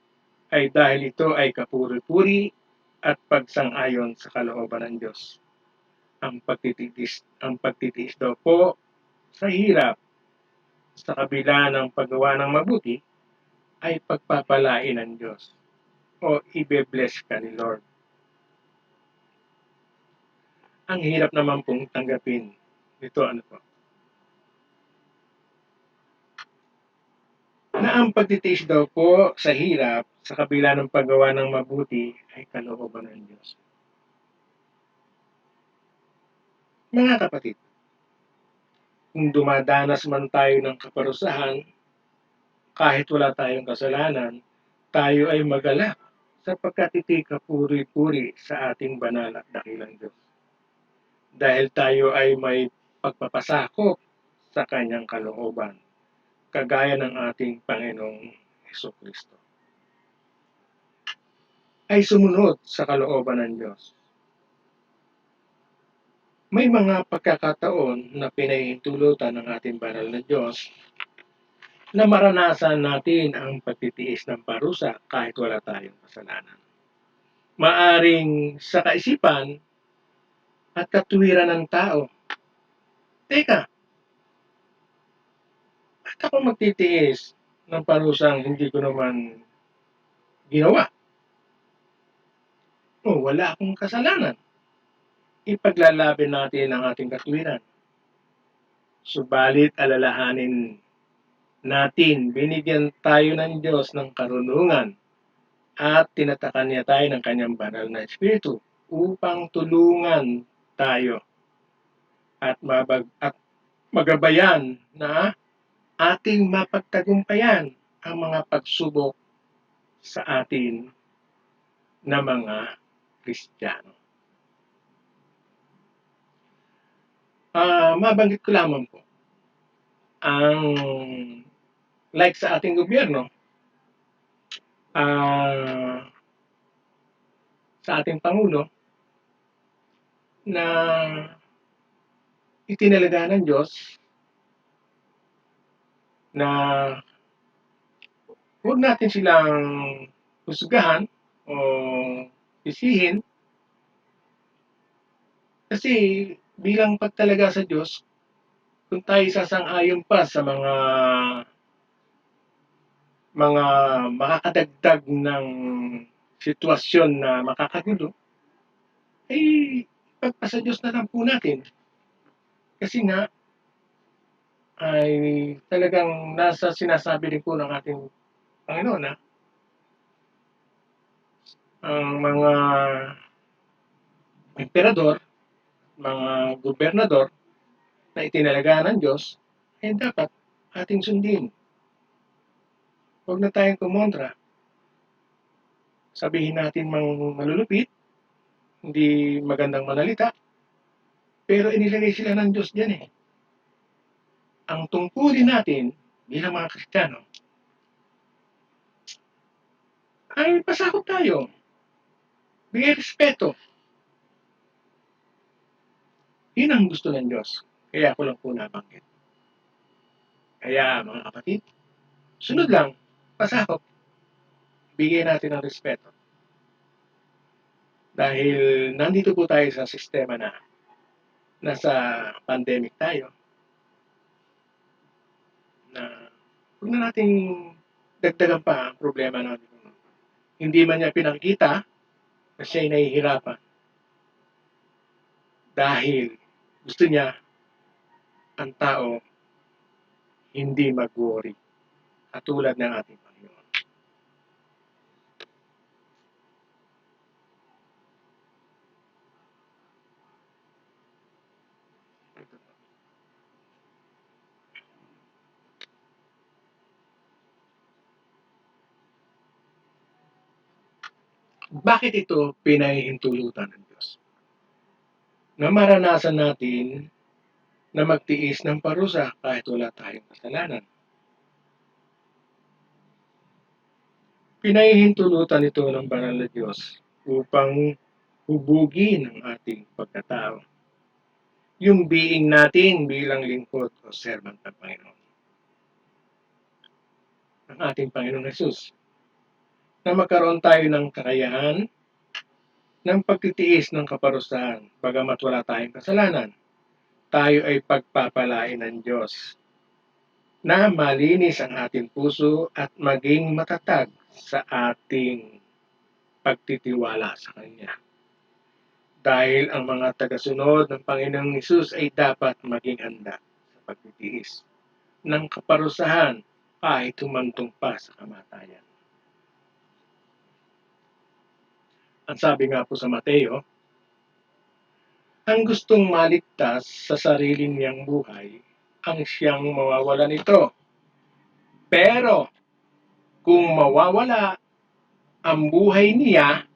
ay dahil ito ay kapuri-puri at pagsang-ayon sa kalooban ng Diyos. Ang pagtitiis daw po sa hirap sa kabila ng paggawa ng mabuti ay pagpapalain ng Diyos o ibe-bless ka ni Lord. Ang hirap naman pong tanggapin. Ito ano po. na ang pagtitiis daw po sa hirap sa kabila ng paggawa ng mabuti ay kalooban ng Diyos. Mga kapatid, kung dumadanas man tayo ng kaparusahan, kahit wala tayong kasalanan, tayo ay magalak sapagkat ito'y kapuri-puri sa ating banal at dakilang Diyos. Dahil tayo ay may pagpapasakop sa kanyang kalooban, kagaya ng ating Panginoong Hesukristo. Ay sumunod sa kalooban ng Diyos. May mga pagkakataon na pinahintulutan ng ating banal na Diyos na maranasan natin ang pagtitiis ng parusa kahit wala tayong kasalanan. Maaring sa kaisipan at katuwiran ng tao, teka, ba't ako magtitiis ng parusang hindi ko naman ginawa? Wala akong kasalanan. Ipaglalaban natin ang ating katwiran. Subalit alalahanin natin, binigyan tayo ng Diyos ng karunungan at tinatakan niya tayo ng kanyang banal na Espiritu upang tulungan tayo at magabayan na ating mapagtagumpayan ang mga pagsubok sa atin na mga Kristiyano. Mabanggit ko lamang po, ang like sa ating gobyerno, sa ating Pangulo, na itinalaga ng Diyos na huwag natin silang husgahan o isihin kasi bilang pagtalaga sa Diyos, kung tayo sasang-ayon pa sa mga makakadagdag ng sitwasyon na makakagulo, ay pagpasa Diyos na lang po natin. Kasi nga, ay talagang nasa sinasabi rin po ng ating Panginoon na ang mga emperador, mga gobernador na itinalaga ng Diyos ay dapat ating sundin. Huwag na tayong kumontra. Sabihin natin malulupit, hindi magandang manalita, pero inilagay sila ng Diyos diyan eh. Ang tungkulin natin bilang mga Kristiyano ay pasakop tayo. Bigay respeto. Yun ang gusto ng Diyos. Kaya ako lang po nabanggit. Kaya mga kapatid, sunod lang, pasakop. Bigyan natin ng respeto. Dahil nandito po tayo sa sistema na nasa pandemic tayo. Na huwag na nating dagdagan pa ang problema natin. Hindi man niya pinakita na siya'y nahihirapan. Dahil gusto niya ang tao hindi mag-worry. Katulad ng ating Panginoon. Bakit ito pinahihintulutan ng Diyos? Na maranasan natin na magtiis ng parusa kahit wala tayong kasalanan. Pinahihintulutan ito ng banal na Diyos upang hubugin ang ating pagkatao. Yung being natin bilang lingkod o servant ng Panginoon. Ang ating Panginoong Jesus. Na magkaroon tayo ng kakayahan ng pagtitiis ng kaparusahan, bagamat wala tayong kasalanan. Tayo ay pagpapalain ng Diyos na malinis ang ating puso at maging matatag sa ating pagtitiwala sa Kanya. Dahil ang mga tagasunod ng Panginoong Hesus ay dapat maging handa sa pagtitiis ng kaparusahan kahit humantong pa sa kamatayan. Ang sabi nga po sa Mateo, ang gustong maligtas sa sarili niyang buhay, ang siyang mawawala nito. Pero kung mawawala ang buhay niya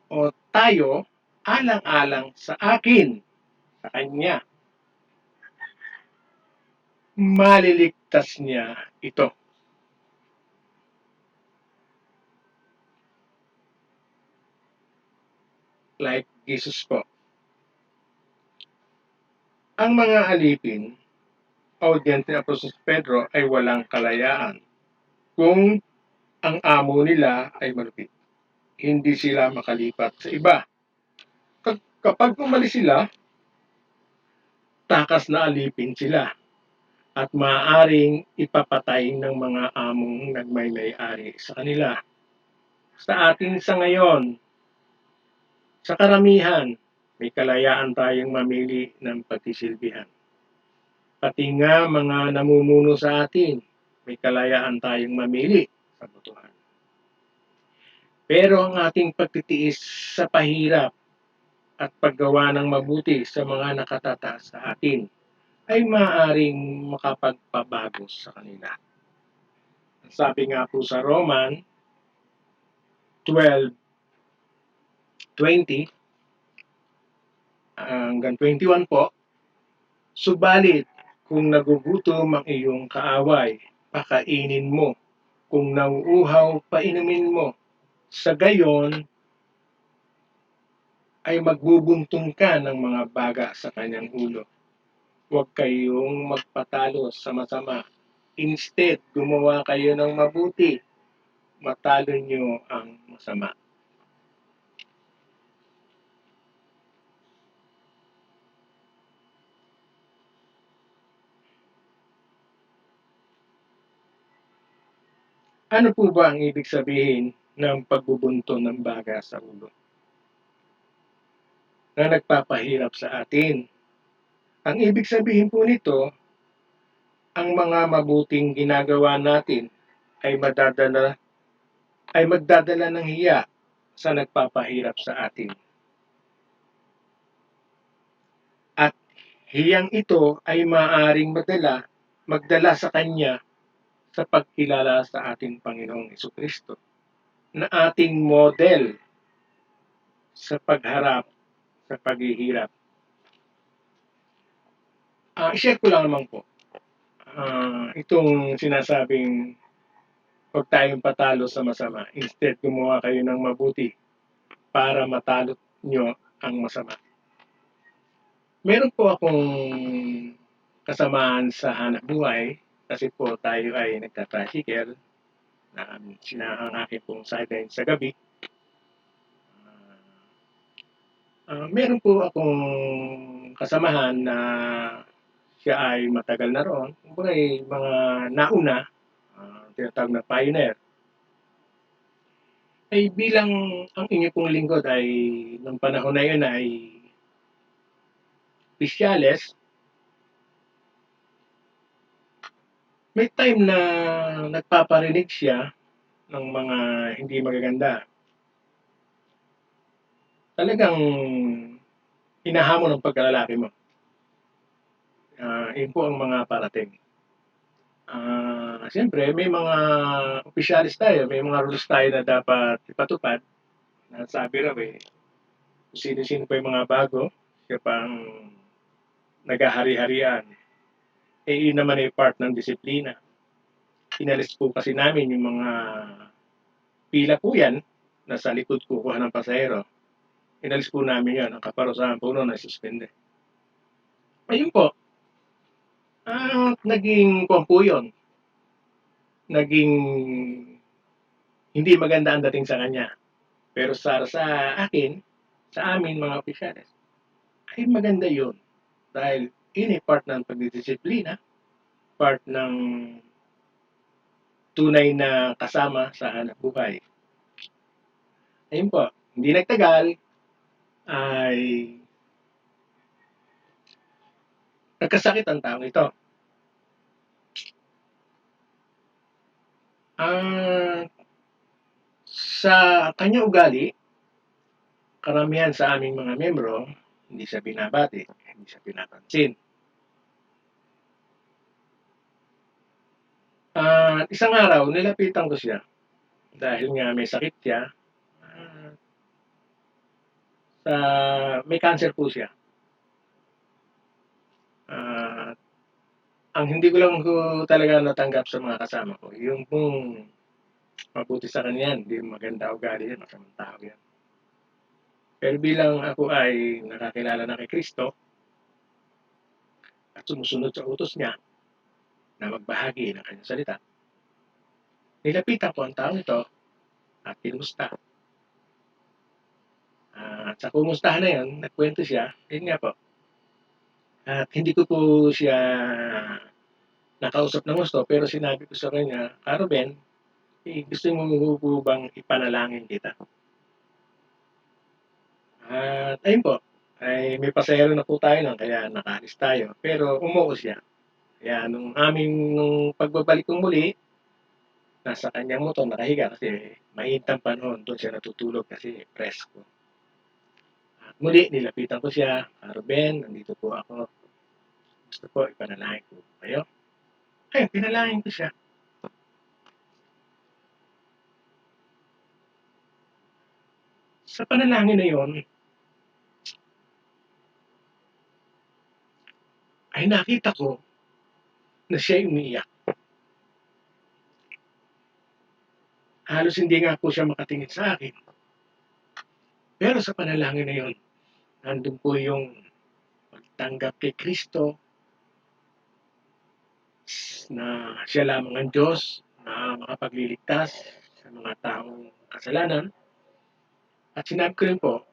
o tayo, alang-alang sa akin, sa kanya, maliligtas niya ito. Like Jesus po. Ang mga alipin, audience ni Apostol Pedro ay walang kalayaan kung ang amo nila ay malupit. Hindi sila makalipat sa iba. Kapag umalis sila, takas na alipin sila at maaaring ipapatay ng mga among nagmay-may-ari sa kanila. Sa atin sa ngayon, sa karamihan, may kalayaan tayong mamili ng pagsisilbihan. Pati nga mga namumuno sa atin, may kalayaan tayong mamili sa botohan. Pero ang ating pagtitiis sa pahirap at paggawa ng mabuti sa mga nakatataas sa atin ay maaaring makapagpabago sa kanila. Sabi nga po sa Roman 12:20 hanggang 21 po, subalit kung nagugutom ang iyong kaaway, pakainin mo. Kung nauuhaw, painumin mo. Sa gayon, ay magbubuntong ka ng mga baga sa kanyang ulo. Huwag kayong magpatalo sa masama. Instead, gumawa kayo ng mabuti. Matalo nyo ang masama. Ano po ba ang ibig sabihin ng pagbubunto ng baga sa ulo? Na nagpapahirap sa atin. Ang ibig sabihin po nito, ang mga mabuting ginagawa natin ay magdadala ng hiya sa nagpapahirap sa atin. At hiyang ito ay maaaring magdala sa kanya sa pagkilala sa ating Panginoong Jesucristo na ating model sa pagharap sa paghihirap. I-share ko lang naman po. Itong sinasabing huwag tayong patalo sa masama. Instead, gumawa kayo ng mabuti para matalo nyo ang masama. Meron po akong kasamaan sa hanap buhay kasi po tayo ay nagtatricycle na ang akin pong sideline sa gabi. Meron po akong kasamahan na siya ay matagal na roon. Kumbaga mga nauna, tinatawag na pioneer. Ay bilang ang inyo pong lingkod ay nung panahon na yun ay Pisyales, may time na nagpaparinig siya ng mga hindi magaganda. Talagang hinahamon ng pagkalalaki mo. Yun po ang mga parating. Siyempre, may mga opisyalis tayo, may mga rules tayo na dapat ipatupad. Sabi raw kung sino-sino pa yung mga bago, siya pang naghahari-harian. Yun naman ay part ng disiplina. Inalis po kasi namin yung mga pila po yan, nasa likod kukuha ng pasahero. Inalis po namin yan, ang kaparusahan po noon ay suspende. Ayun po, naging po yun. Naging hindi maganda ang dating sa kanya. Pero sa akin, sa amin mga opisyalis, ay maganda yun. Dahil yun ay part ng pagdidisiplina, part ng tunay na kasama sa hanap buhay. Ayun po, hindi nagtagal, ay nagkasakit ang taong ito. Ah, sa kanyang ugali, karamihan sa aming mga miyembro, hindi siya binabati, hindi siya pinapansin. Isang araw, nilapitan ko siya dahil nga may sakit siya. Ah, may cancer po siya. Ah, ang hindi ko lang ho talaga natanggap sa mga kasama ko, yung kung mabuti sa kanya yan, hindi maganda ugali yan, masamang tao yan. Pero bilang ako ay nakakilala na kay Kristo at sumusunod sa utos niya na magbahagi ng kanyang salita, nilapitan ko ang taong ito at kinumusta. At sa kumustahan na yun, nagkwento siya, yun nga po. At hindi ko po siya nakausap ng gusto, pero sinabi ko sa kanya, Ruben, gusto mo po bang ipanalangin kita? At ayun po, ay may pasahero na po tayo nun, kaya nakaalis tayo. Pero umuo siya. Kaya nung pagbabalik kong muli, nasa kanyang motor nakahiga kasi mainit ang panahon, doon siya natutulog kasi presko. At muli, nilapitan ko siya, Ruben, nandito po ako. Gusto po, ipanalangin ko kayo. Ayun, pinalangin ko siya. Sa panalangin na yon, ay nakita ko na siya ay umiiyak. Halos hindi nga po siya makatingin sa akin. Pero sa panalangin na yon, nandun po yung pagtanggap kay Kristo na siya lamang ang Diyos na makapagliligtas sa mga taong kasalanan. At sinabi ko rin po,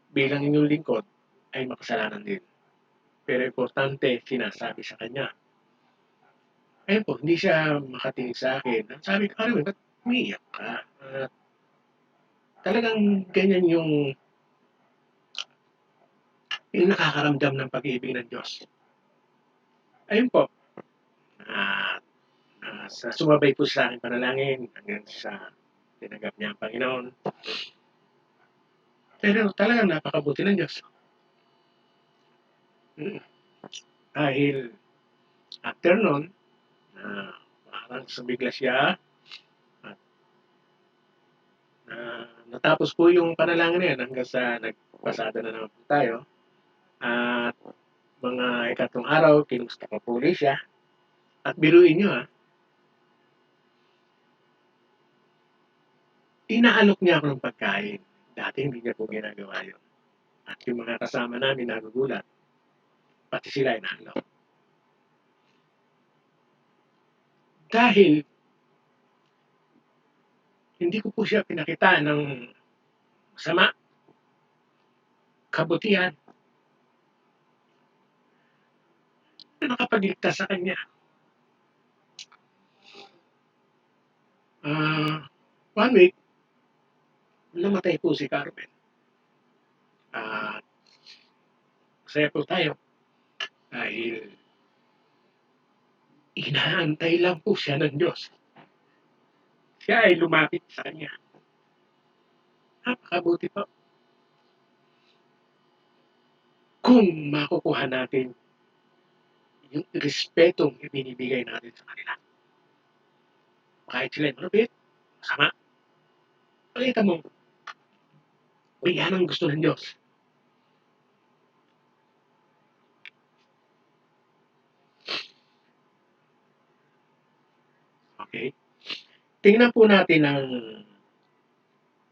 bilang inyong lingkod, ay makasalanan din. Pero importante, sinasabi sa kanya. Ayun po, hindi siya makatingin sa akin. Sabi ko, ba't umiiyak ka? Talagang ganyan yung nakakaramdam ng pag-ibig ng Diyos. Ayun po, at sa sumabay po sa aking panalangin hanggang sa tinanggap niya ang Panginoon. Pero talagang napakabuti ng Diyos. Mm. Dahil after nun, parang sumigla siya at natapos po yung panalangin na yan hanggang sa nagpasada na naman po tayo. At mga ikatlong araw, kinumusta ko po ulit siya. At biruin nyo inaalok niya ako ng pagkain. Dati hindi niya po ginagawa yun. At yung mga kasama namin nagugulat, pati sila inaalok. Dahil hindi ko po siya pinakita ng masama, kabutihan, na nakapagligtas sa kanya. One week, namatay po si Carmen. Masaya po tayo dahil inaantay lang po siya ng Diyos. Siya ay lumapit sa kanya. Napakabuti po. Kung makukuha natin yung respetong ibinibigay natin sa kanila. Kahit sila ay malupit, masama. Pakita mo, yan ang gusto ng Diyos. Okay? Tingnan po natin ang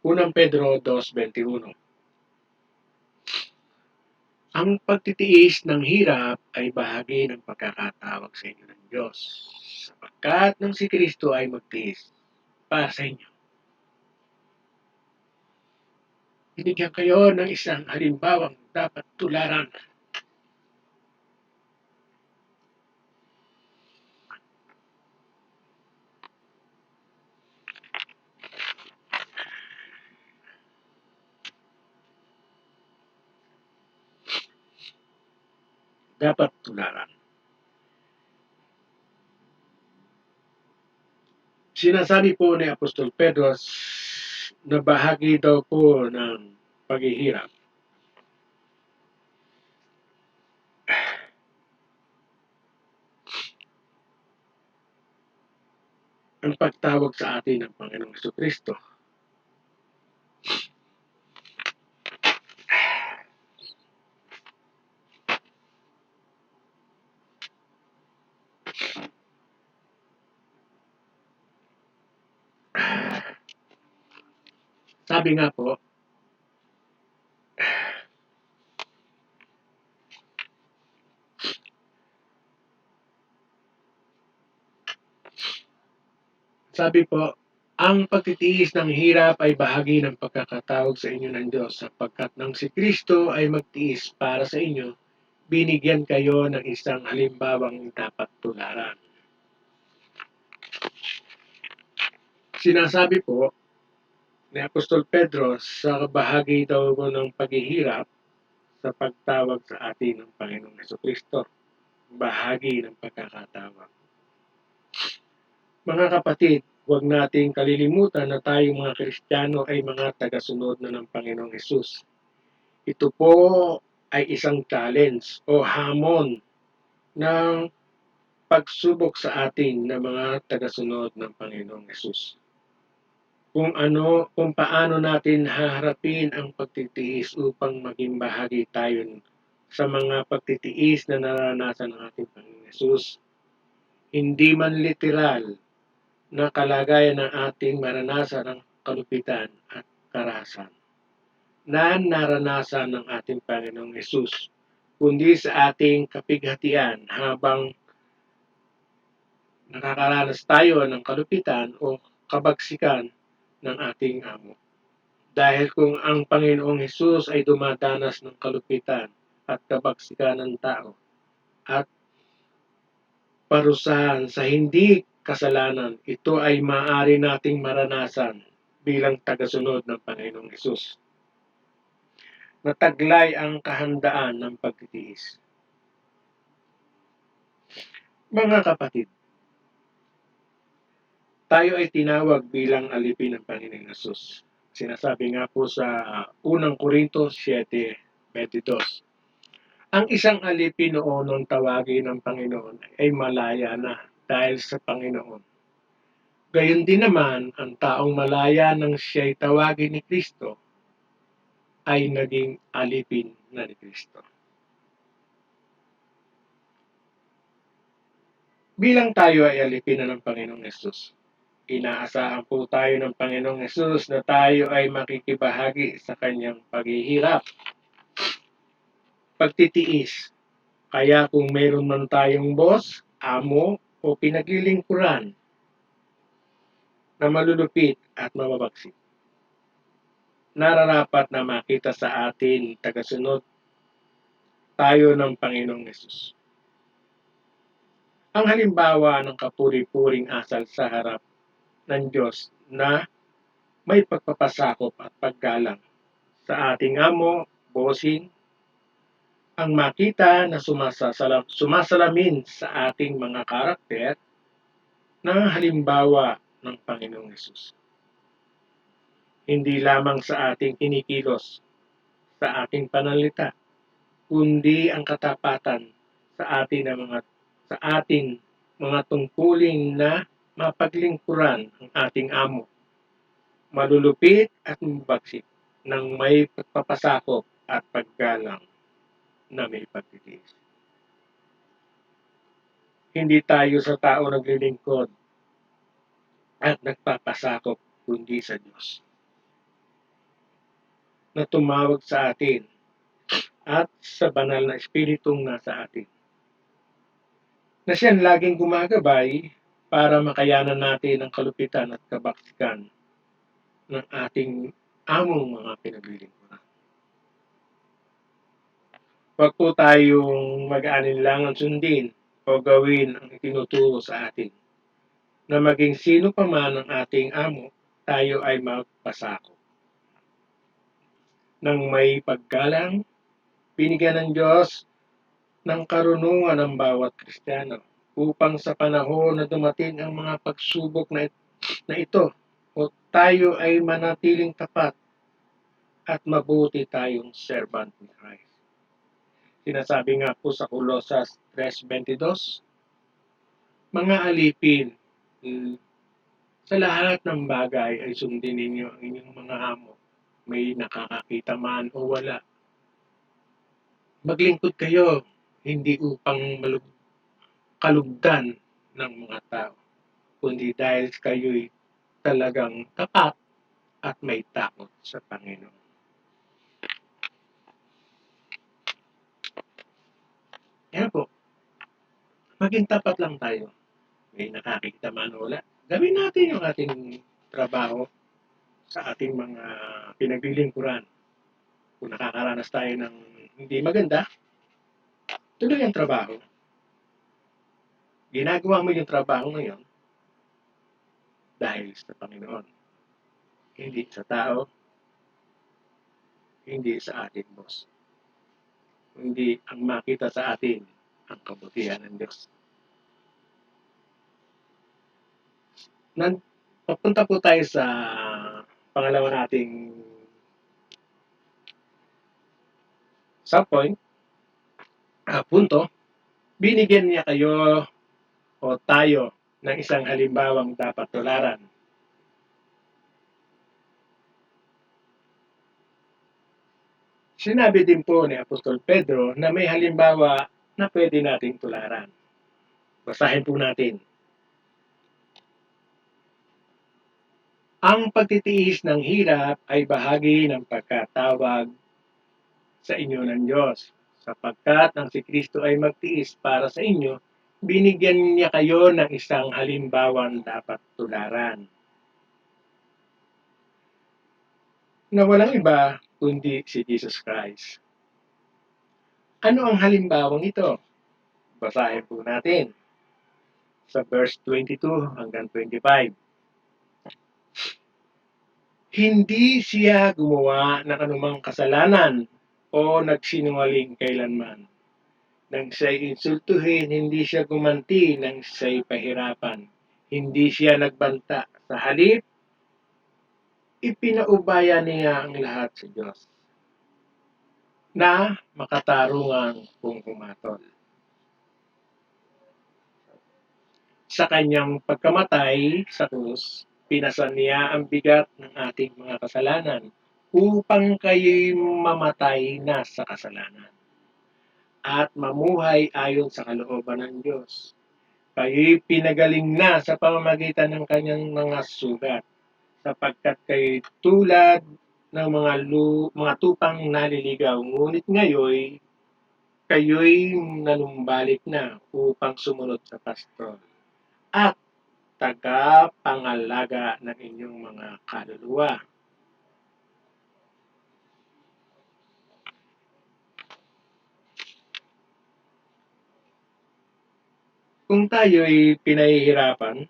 unang Pedro 2:21. Ang pagtitiis ng hirap ay bahagi ng pagkakatawag sa inyo ng Diyos, sapagkat nang si Kristo ay magtiis para sa inyo. Binigyan kayo ng isang halimbawang dapat tularan. Dapat tularan. Sinasabi po ni Apostol Pedro na bahagi daw po ng paghihirap ang pagtawag sa atin ng Panginoong Jesucristo. Sabi nga po, ang pagtitiis ng hirap ay bahagi ng pagkakatawag sa inyo ng Diyos sapagkat nang si Kristo ay magtiis para sa inyo, binigyan kayo ng isang halimbawang dapat tularan. Sinasabi po ni Apostol Pedro sa bahagi daw ng paghihirap sa pagtawag sa atin ng Panginoong Jesucristo. Bahagi ng pagkakatawag. Mga kapatid, huwag nating kalilimutan na tayong mga Kristiyano ay mga tagasunod na ng Panginoong Hesus. Ito po ay isang challenge o hamon ng pagsubok sa atin ng mga tagasunod ng Panginoong Hesus. Kung paano natin haharapin ang pagtitiis upang maging bahagi tayo sa mga pagtitiis na naranasan ng ating Panginoong Hesus. Hindi man literal na kalagayan ng ating maranasan ng kalupitan at karahasan na naranasan ng ating Panginoong Hesus, kundi sa ating kapighatian habang nakakaranas tayo ng kalupitan o kabagsikan ng ating amo. Dahil kung ang Panginoong Hesus ay dumadanas ng kalupitan at kabagsikan ng tao at parusahan sa hindi kasalanan, ito ay maaari nating maranasan bilang tagasunod ng Panginoong Hesus. Nataglay ang kahandaan ng pagtitiis. Mga kapatid, tayo ay tinawag bilang alipin ng Panginoong Hesus. Sinasabi nga po sa 1 Korinto 7:22. Ang isang alipin noon nung tawagin ng Panginoon ay malaya na dahil sa Panginoon. Gayon din naman, ang taong malaya nang siya'y tawagin ni Kristo ay naging alipin na ni Kristo. Bilang tayo ay alipin na ng Panginoong Hesus, inaasahan po tayo ng Panginoong Hesus na tayo ay makikibahagi sa kanyang paghihirap, pagtitiis. Kaya kung meron man tayong boss, amo, o pinaglilingkuran na malulupit at mababagsik, nararapat na makita sa atin tagasunod tayo ng Panginoong Hesus. Ang halimbawa ng kapuri-puring asal sa harap ng Diyos na may pagpapasakop at paggalang sa ating amo, bossing, ang makita na sumasalamin sa ating mga karakter ng halimbawa ng Panginoong Hesus. Hindi lamang sa ating kinikilos, sa ating pananalita, kundi ang katapatan sa ating mga tungkulin na mapaglingkuran ang ating amo, malulupit at mabagsik ng may pagpapasakop at paggalang na may pagtitiis. Hindi tayo sa tao naglilingkod at nagpapasakop kundi sa Diyos na tumawag sa atin at sa banal na espiritong nasa atin, na siyang laging gumagabay para makayanan natin ang kalupitan at kabaksikan ng ating among mga pinaglilingkuran. Huwag po tayong mag-aalinlangan sundin o gawin ang itinuturo sa atin, na maging sino pa man ang ating amo, tayo ay magpasakop. Nang may paggalang, binigyan ng Diyos ng karunungan ng bawat Kristiyano upang sa panahon na dumating ang mga pagsubok na na ito o tayo ay manatiling tapat at mabuti tayong servant ni Christ. Sinasabi nga po sa Colosas 3:22, mga alipin, sa lahat ng bagay ay sundin ninyo ang inyong mga amo, may nakakakita man o wala. Maglingkod kayo, hindi upang kalugdan ng mga tao, kundi dahil kayo'y talagang tapat at may takot sa Panginoon. Kaya po, maging tapat lang tayo. May nakakita man o wala. Gawin natin yung ating trabaho sa ating mga pinaglilingkuran. Kung nakakaranas tayo ng hindi maganda, tuloy ang trabaho. Ginagawa mo yung trabaho ngayon dahil sa Panginoon. Hindi sa tao, hindi sa ating boss. Hindi ang makita sa atin ang kabutihan ng Diyos. Papunta po tayo sa pangalawa nating subpoint, punto. Binigyan niya kayo o tayo ng isang halimbawang dapat tularan. Sinabi din po ni Apostol Pedro na may halimbawa na pwede nating tularan. Basahin po natin. Ang pagtitiis ng hirap ay bahagi ng pagkatawag sa inyo ng Diyos. Sapagkat ang si Kristo ay magtiis para sa inyo, binigyan niya kayo ng isang halimbawang dapat tularan. Na walang iba kundi si Jesus Christ. Ano ang halimbawang ito? Basahin po natin sa verse 22 hanggang 25. Hindi siya gumawa ng anumang kasalanan o nagsinungaling kailanman. Nang siya'y insultuhin, hindi siya gumanti nang siya'y pahirapan. Hindi siya nagbanta. Sa halip, ipinaubaya niya ang lahat sa Diyos na makatarungan kung humatol. Sa kanyang pagkamatay sa krus, pinasan niya ang bigat ng ating mga kasalanan upang kayo'y mamatay na sa kasalanan at mamuhay ayon sa kalooban ng Diyos. Kayo'y pinagaling na sa pamamagitan ng kanyang mga sugat, sapagkat kayo'y tulad ng mga tupang naliligaw, ngunit ngayon kayo'y nanumbalik na upang sumunod sa pastor at tagapangalaga ng inyong mga kaluluwa. Kung tayo ay pinahihirapan,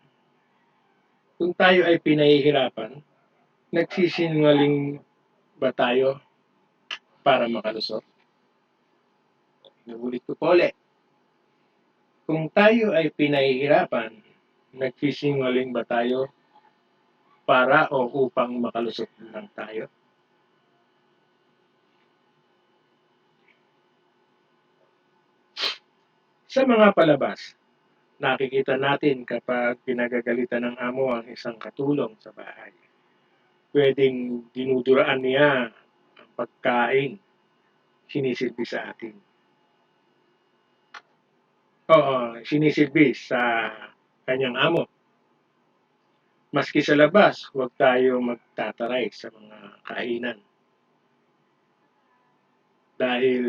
nagsisinungaling ba tayo para makalusot? Inuulit ko po ulit. Kung tayo ay pinahihirapan, nagsisinungaling ba tayo para o upang makalusot lang tayo? Sa mga palabas, nakikita natin kapag pinagagalitan ng amo ang isang katulong sa bahay. Pwedeng dinuduraan niya ang pagkain, sinisilbi sa atin. Sinisilbi sa kanyang amo. Maski sa labas, huwag tayo magtataray sa mga kainan. Dahil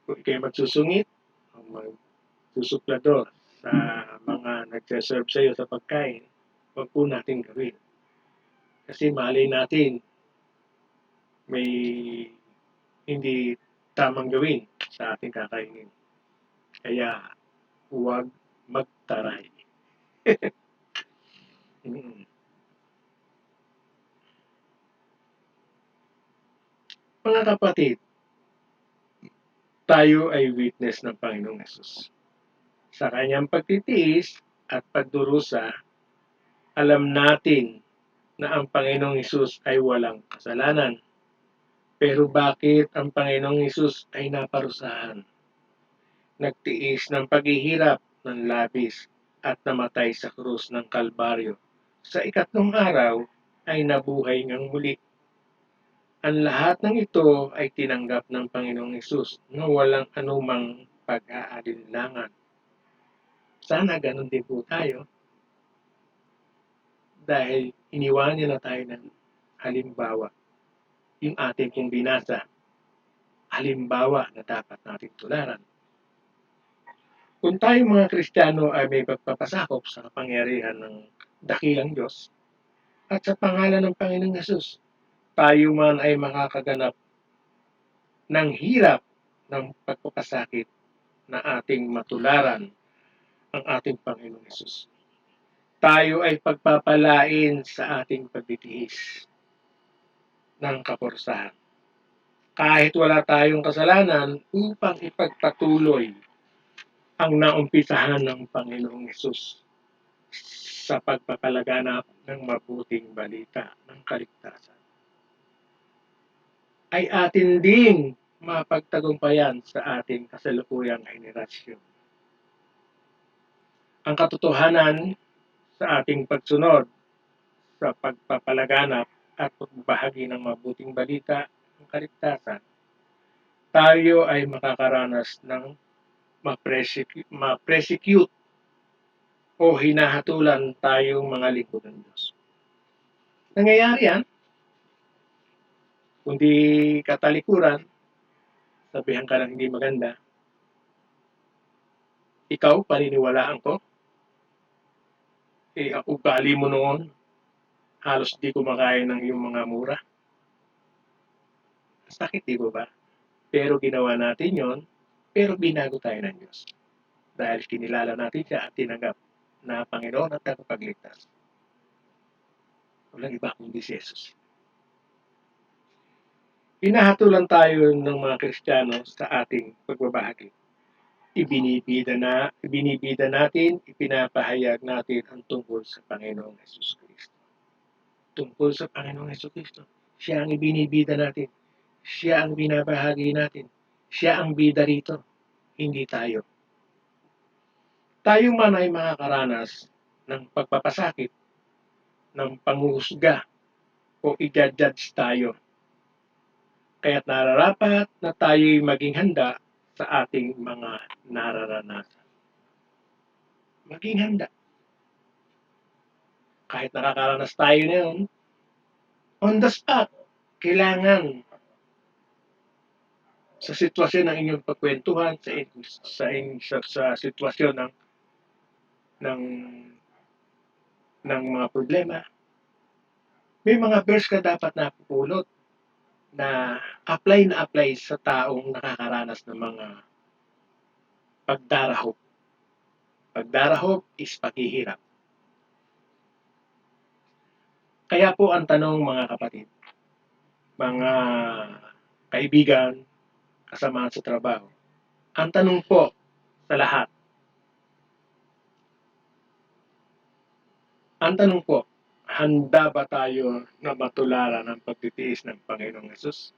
kung ikay magsusungit, o magsusuplador sa mga nagsaserve sa iyo sa pagkain, huwag po natin gawin. Kasi malay natin may hindi tamang gawin sa ating kakainin. Kaya huwag magtaray. Mga kapatid, tayo ay witness ng Panginoong Hesus. Sa kanyang pagtitiis at pagdurusa Alam natin na ang Panginoong Hesus ay walang kasalanan. Pero bakit ang Panginoong Hesus ay naparusahan? Nagtiis ng paghihirap ng labis at namatay sa krus ng Kalbaryo. Sa ikatlong araw ay nabuhay ngang muli. Ang lahat ng ito ay tinanggap ng Panginoong Hesus na walang anumang pag-aalinlangan. Sana ganun din po tayo dahil iniwan niya na tayo ng halimbawa. Yung ating pong binasa, halimbawa na dapat natin tularan. Kung tayo mga Kristiyano ay may pagpapasakop sa kapangyarihan ng dakilang Diyos at sa pangalan ng Panginoong Hesus, tayo man ay makakaganap ng hirap ng pagpapasakit na ating matularan ang ating Panginoong Hesus. Tayo ay pagpapalain sa ating pagtitiis ng kaporsahan. Kahit wala tayong kasalanan upang ipagpatuloy ang naumpisahan ng Panginoong Hesus sa pagpapalaganap ng mabuting balita ng kaligtasan. Ay atin ding mapagtagumpayan sa ating kasalukuyang henerasyon. Ang katotohanan sa ating pagsunod sa pagpapalaganap at pagbahagi ng mabuting balita ng kaligtasan, tayo ay makakaranas ng ma-persecute o hinahatulan tayong mga lingkod ng Diyos. Nangyayari yan, kundi katalikuran, sabihan ka ng hindi maganda, ikaw, paniniwalaan ko, ugali mo noon, halos di kumakain ng iyong mga mura. Sakit, di ba? Pero ginawa natin yon, pero binago tayo ng Diyos. Dahil kinilala natin siya at tinanggap na Panginoon at tagapagligtas. Walang iba kundi si Jesus. Hinahatulan tayo ng mga Kristiyano sa ating pagbabahagi. Ibinibida natin, ipinapahayag natin ang tungkol sa Panginoong Hesus Kristo. Tungkol sa Panginoong Hesus Kristo. Siya ang ibinibida natin. Siya ang binabahagi natin. Siya ang bida rito, hindi tayo. Tayo man ay makakaranas ng pagpapasakit, ng panghuhusga, o i-judge tayo. Kaya't nararapat na tayo'y maging handa sa ating mga nararanasan. Maging handa. Kahit nakakaranas tayo na yun, on the spot, kailangan sa sitwasyon ng inyong pagkwentuhan, sa sitwasyon ng mga problema, may mga verse ka dapat napupulot na apply sa taong nakakaranas ng mga pagdarahop. Pagdarahop is paghihirap. Kaya po ang tanong mga kapatid, mga kaibigan, kasamahan sa trabaho, ang tanong po sa lahat, handa ba tayo na matularan ang pagtitiis ng Panginoong Hesus?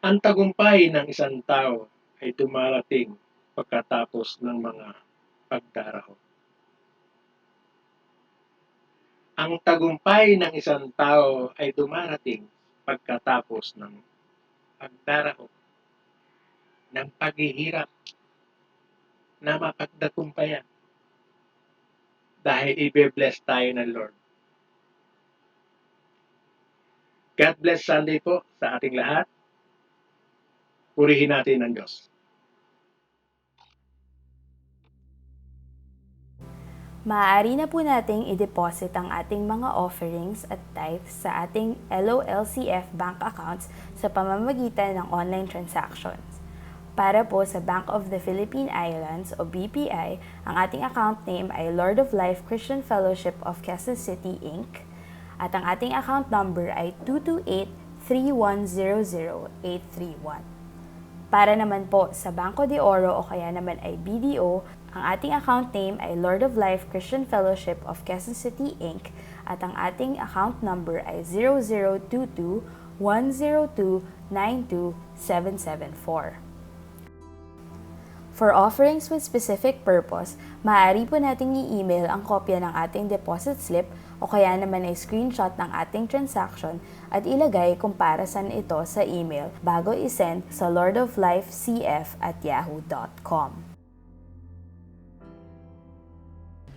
Ang tagumpay ng isang tao ay dumarating pagkatapos ng mga pagdarahop. Ang tagumpay ng isang tao ay dumarating pagkatapos ng pagdarahop, ng paghihirap na mapagtagumpayan. Dahil i-bless tayo ng Lord. God bless Sunday po sa ating lahat. Purihin natin ang Diyos. Maaari na po nating i-deposit ang ating mga offerings at tithes sa ating LOLCF bank accounts sa pamamagitan ng online transactions. Para po sa Bank of the Philippine Islands o BPI, ang ating account name ay Lord of Life Christian Fellowship of Quezon City, Inc. At ang ating account number ay 228-3100831. Para naman po sa Banco de Oro o kaya naman ay BDO, ang ating account name ay Lord of Life Christian Fellowship of Quezon City, Inc. At ang ating account number ay 0022-102-92774. For offerings with specific purpose, maaari po nating i-email ang kopya ng ating deposit slip o kaya naman ay screenshot ng ating transaction at ilagay kung para saan ito sa email bago isend sa lordoflifecf@yahoo.com.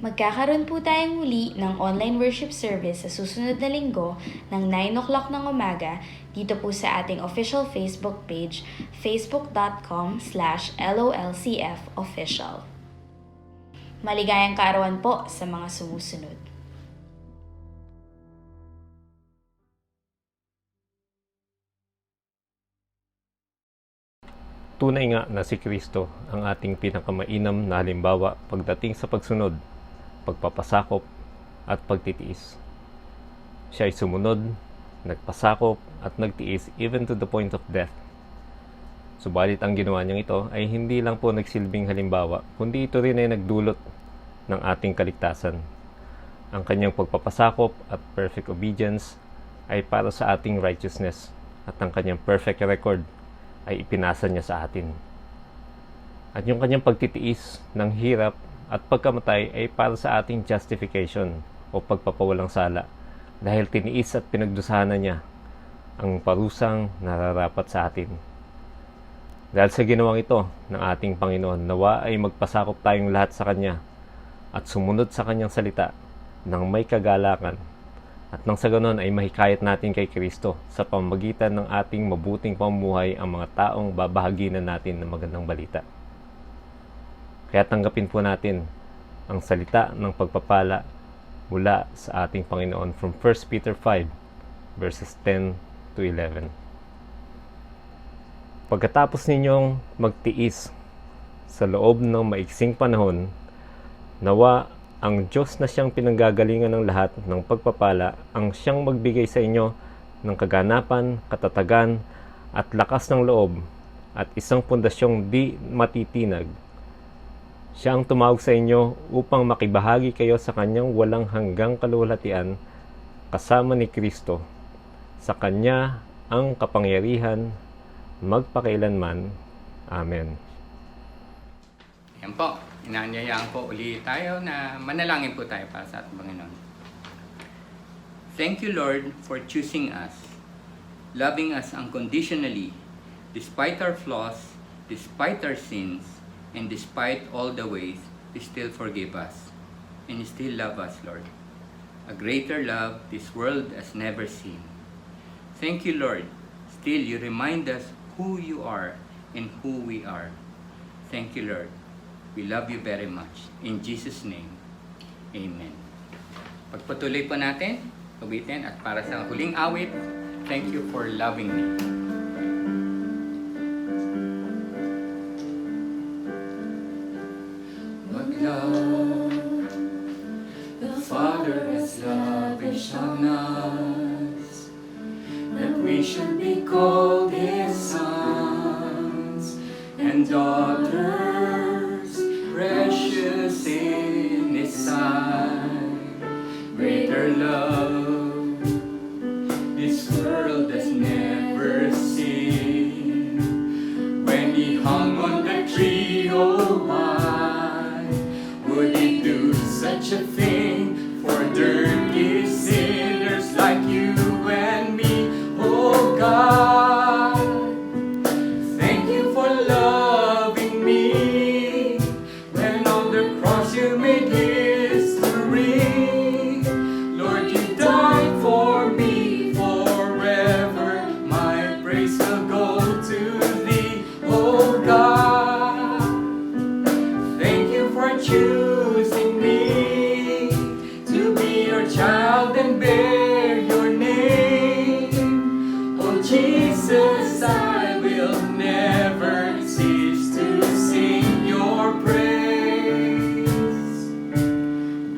Magkakaroon po tayong muli ng online worship service sa susunod na linggo ng 9 o'clock ng umaga dito po sa ating official Facebook page, facebook.com/lolcfofficial. Maligayang kaarawan po sa mga sumusunod. Tunay nga na si Kristo ang ating pinakamainam na halimbawa pagdating sa pagsunod, pagpapasakop at pagtitiis. Siya ay sumunod, nagpasakop at nagtiis even to the point of death. Subalit ang ginawa niyang ito ay hindi lang po nagsilbing halimbawa, kundi ito rin ay nagdulot ng ating kaligtasan. Ang kanyang pagpapasakop at perfect obedience ay para sa ating righteousness at ang kanyang perfect record ay ipinasa niya sa atin. At yung kanyang pagtitiis ng hirap at pagkamatay ay para sa ating justification o pagpapawalang sala dahil tiniis at pinagdusahan niya ang parusang nararapat sa atin. Dahil sa ginawang ito ng ating Panginoon, nawa ay magpasakop tayong lahat sa Kanya at sumunod sa Kanyang salita ng may kagalakan at nang sa ganon ay mahikayat natin kay Kristo sa pamamagitan ng ating mabuting pamumuhay ang mga taong babahaginan natin ng magandang balita. Kaya tanggapin po natin ang salita ng pagpapala mula sa ating Panginoon from 1 Peter 5 verses 10 to 11. Pagkatapos ninyong magtiis sa loob ng maiksing panahon, nawa ang Diyos na siyang pinanggagalingan ng lahat ng pagpapala ang siyang magbigay sa inyo ng kaganapan, katatagan at lakas ng loob at isang pundasyong di matitinag. Siya ang tumawag sa inyo upang makibahagi kayo sa kanyang walang hanggang kaluwalhatian kasama ni Kristo. Sa kanya ang kapangyarihan magpakailanman. Amen. Yan po, inaanyayaan po ulit tayo na manalangin po tayo para sa ating Panginoon. Thank you, Lord, for choosing us, loving us unconditionally, despite our flaws, despite our sins, and despite all the ways, you still forgive us, and you still love us, Lord. A greater love this world has never seen. Thank you, Lord. Still, you remind us who you are and who we are. Thank you, Lord. We love you very much. In Jesus' name, Amen. Pagpatuloy po natin, ubitin, at para sa huling awit, thank you for loving me. What love the Father has lavished on us, that we should be called His sons and daughters, precious in His sight. Greater love this world has never seen. When He hung on the tree, oh why would He do such a thing for dirty sinners like you and me? Oh God, thank you for loving me. When on the cross you made history, Lord, you died for me forever. My praise will go to Thee, oh God. Thank you for choosing me to be your child and bear your name. Oh Jesus, I will never cease to sing your praise.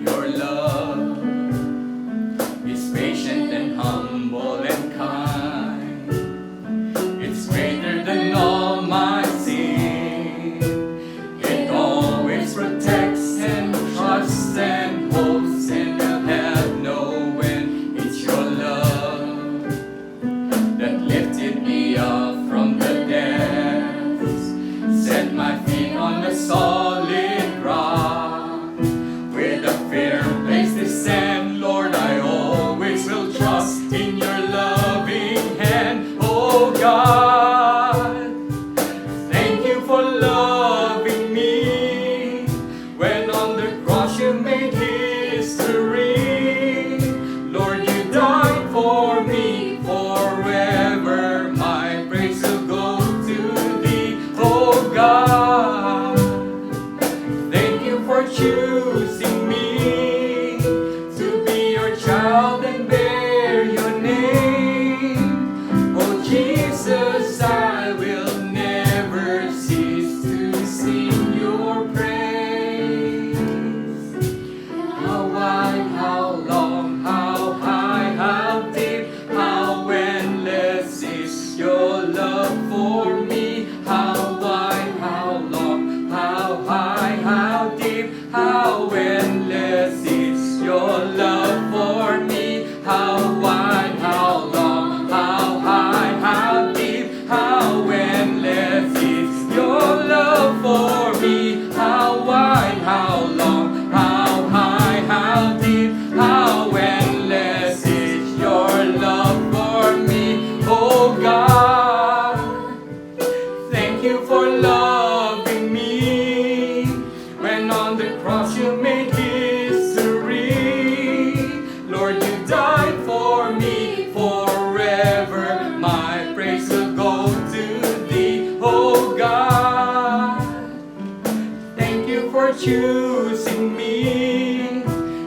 Your love is patient and humble and kind. It's greater than all my choosing me to be your child and bear your name. Oh Jesus, I will never cease to sing your praise. How wide, how long, how high, how deep, how endless is your love for me. How wide, how long, how high, how deep, how endless is your love for me. How wide, how long, how high, how deep, how endless is your love for me. How wide, how long, how high, how deep, how endless is your love for me. Oh God, thank you for loving me. When on the cross you made history. Lord, you died for me forever. My praise will go to thee. Oh God, thank you for choosing me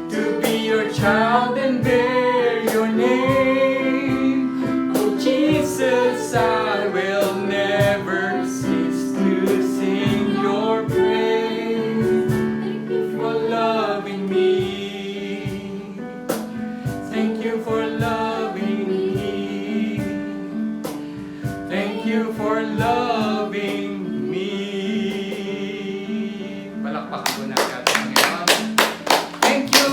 to be your child and bear your name. Oh Jesus, I will never cease to sing your praise. Thank you for loving me. Thank you for loving me. Thank you for loving me. Palakpakan po natin ating Panginoon. Thank you.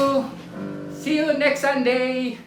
See you next Sunday.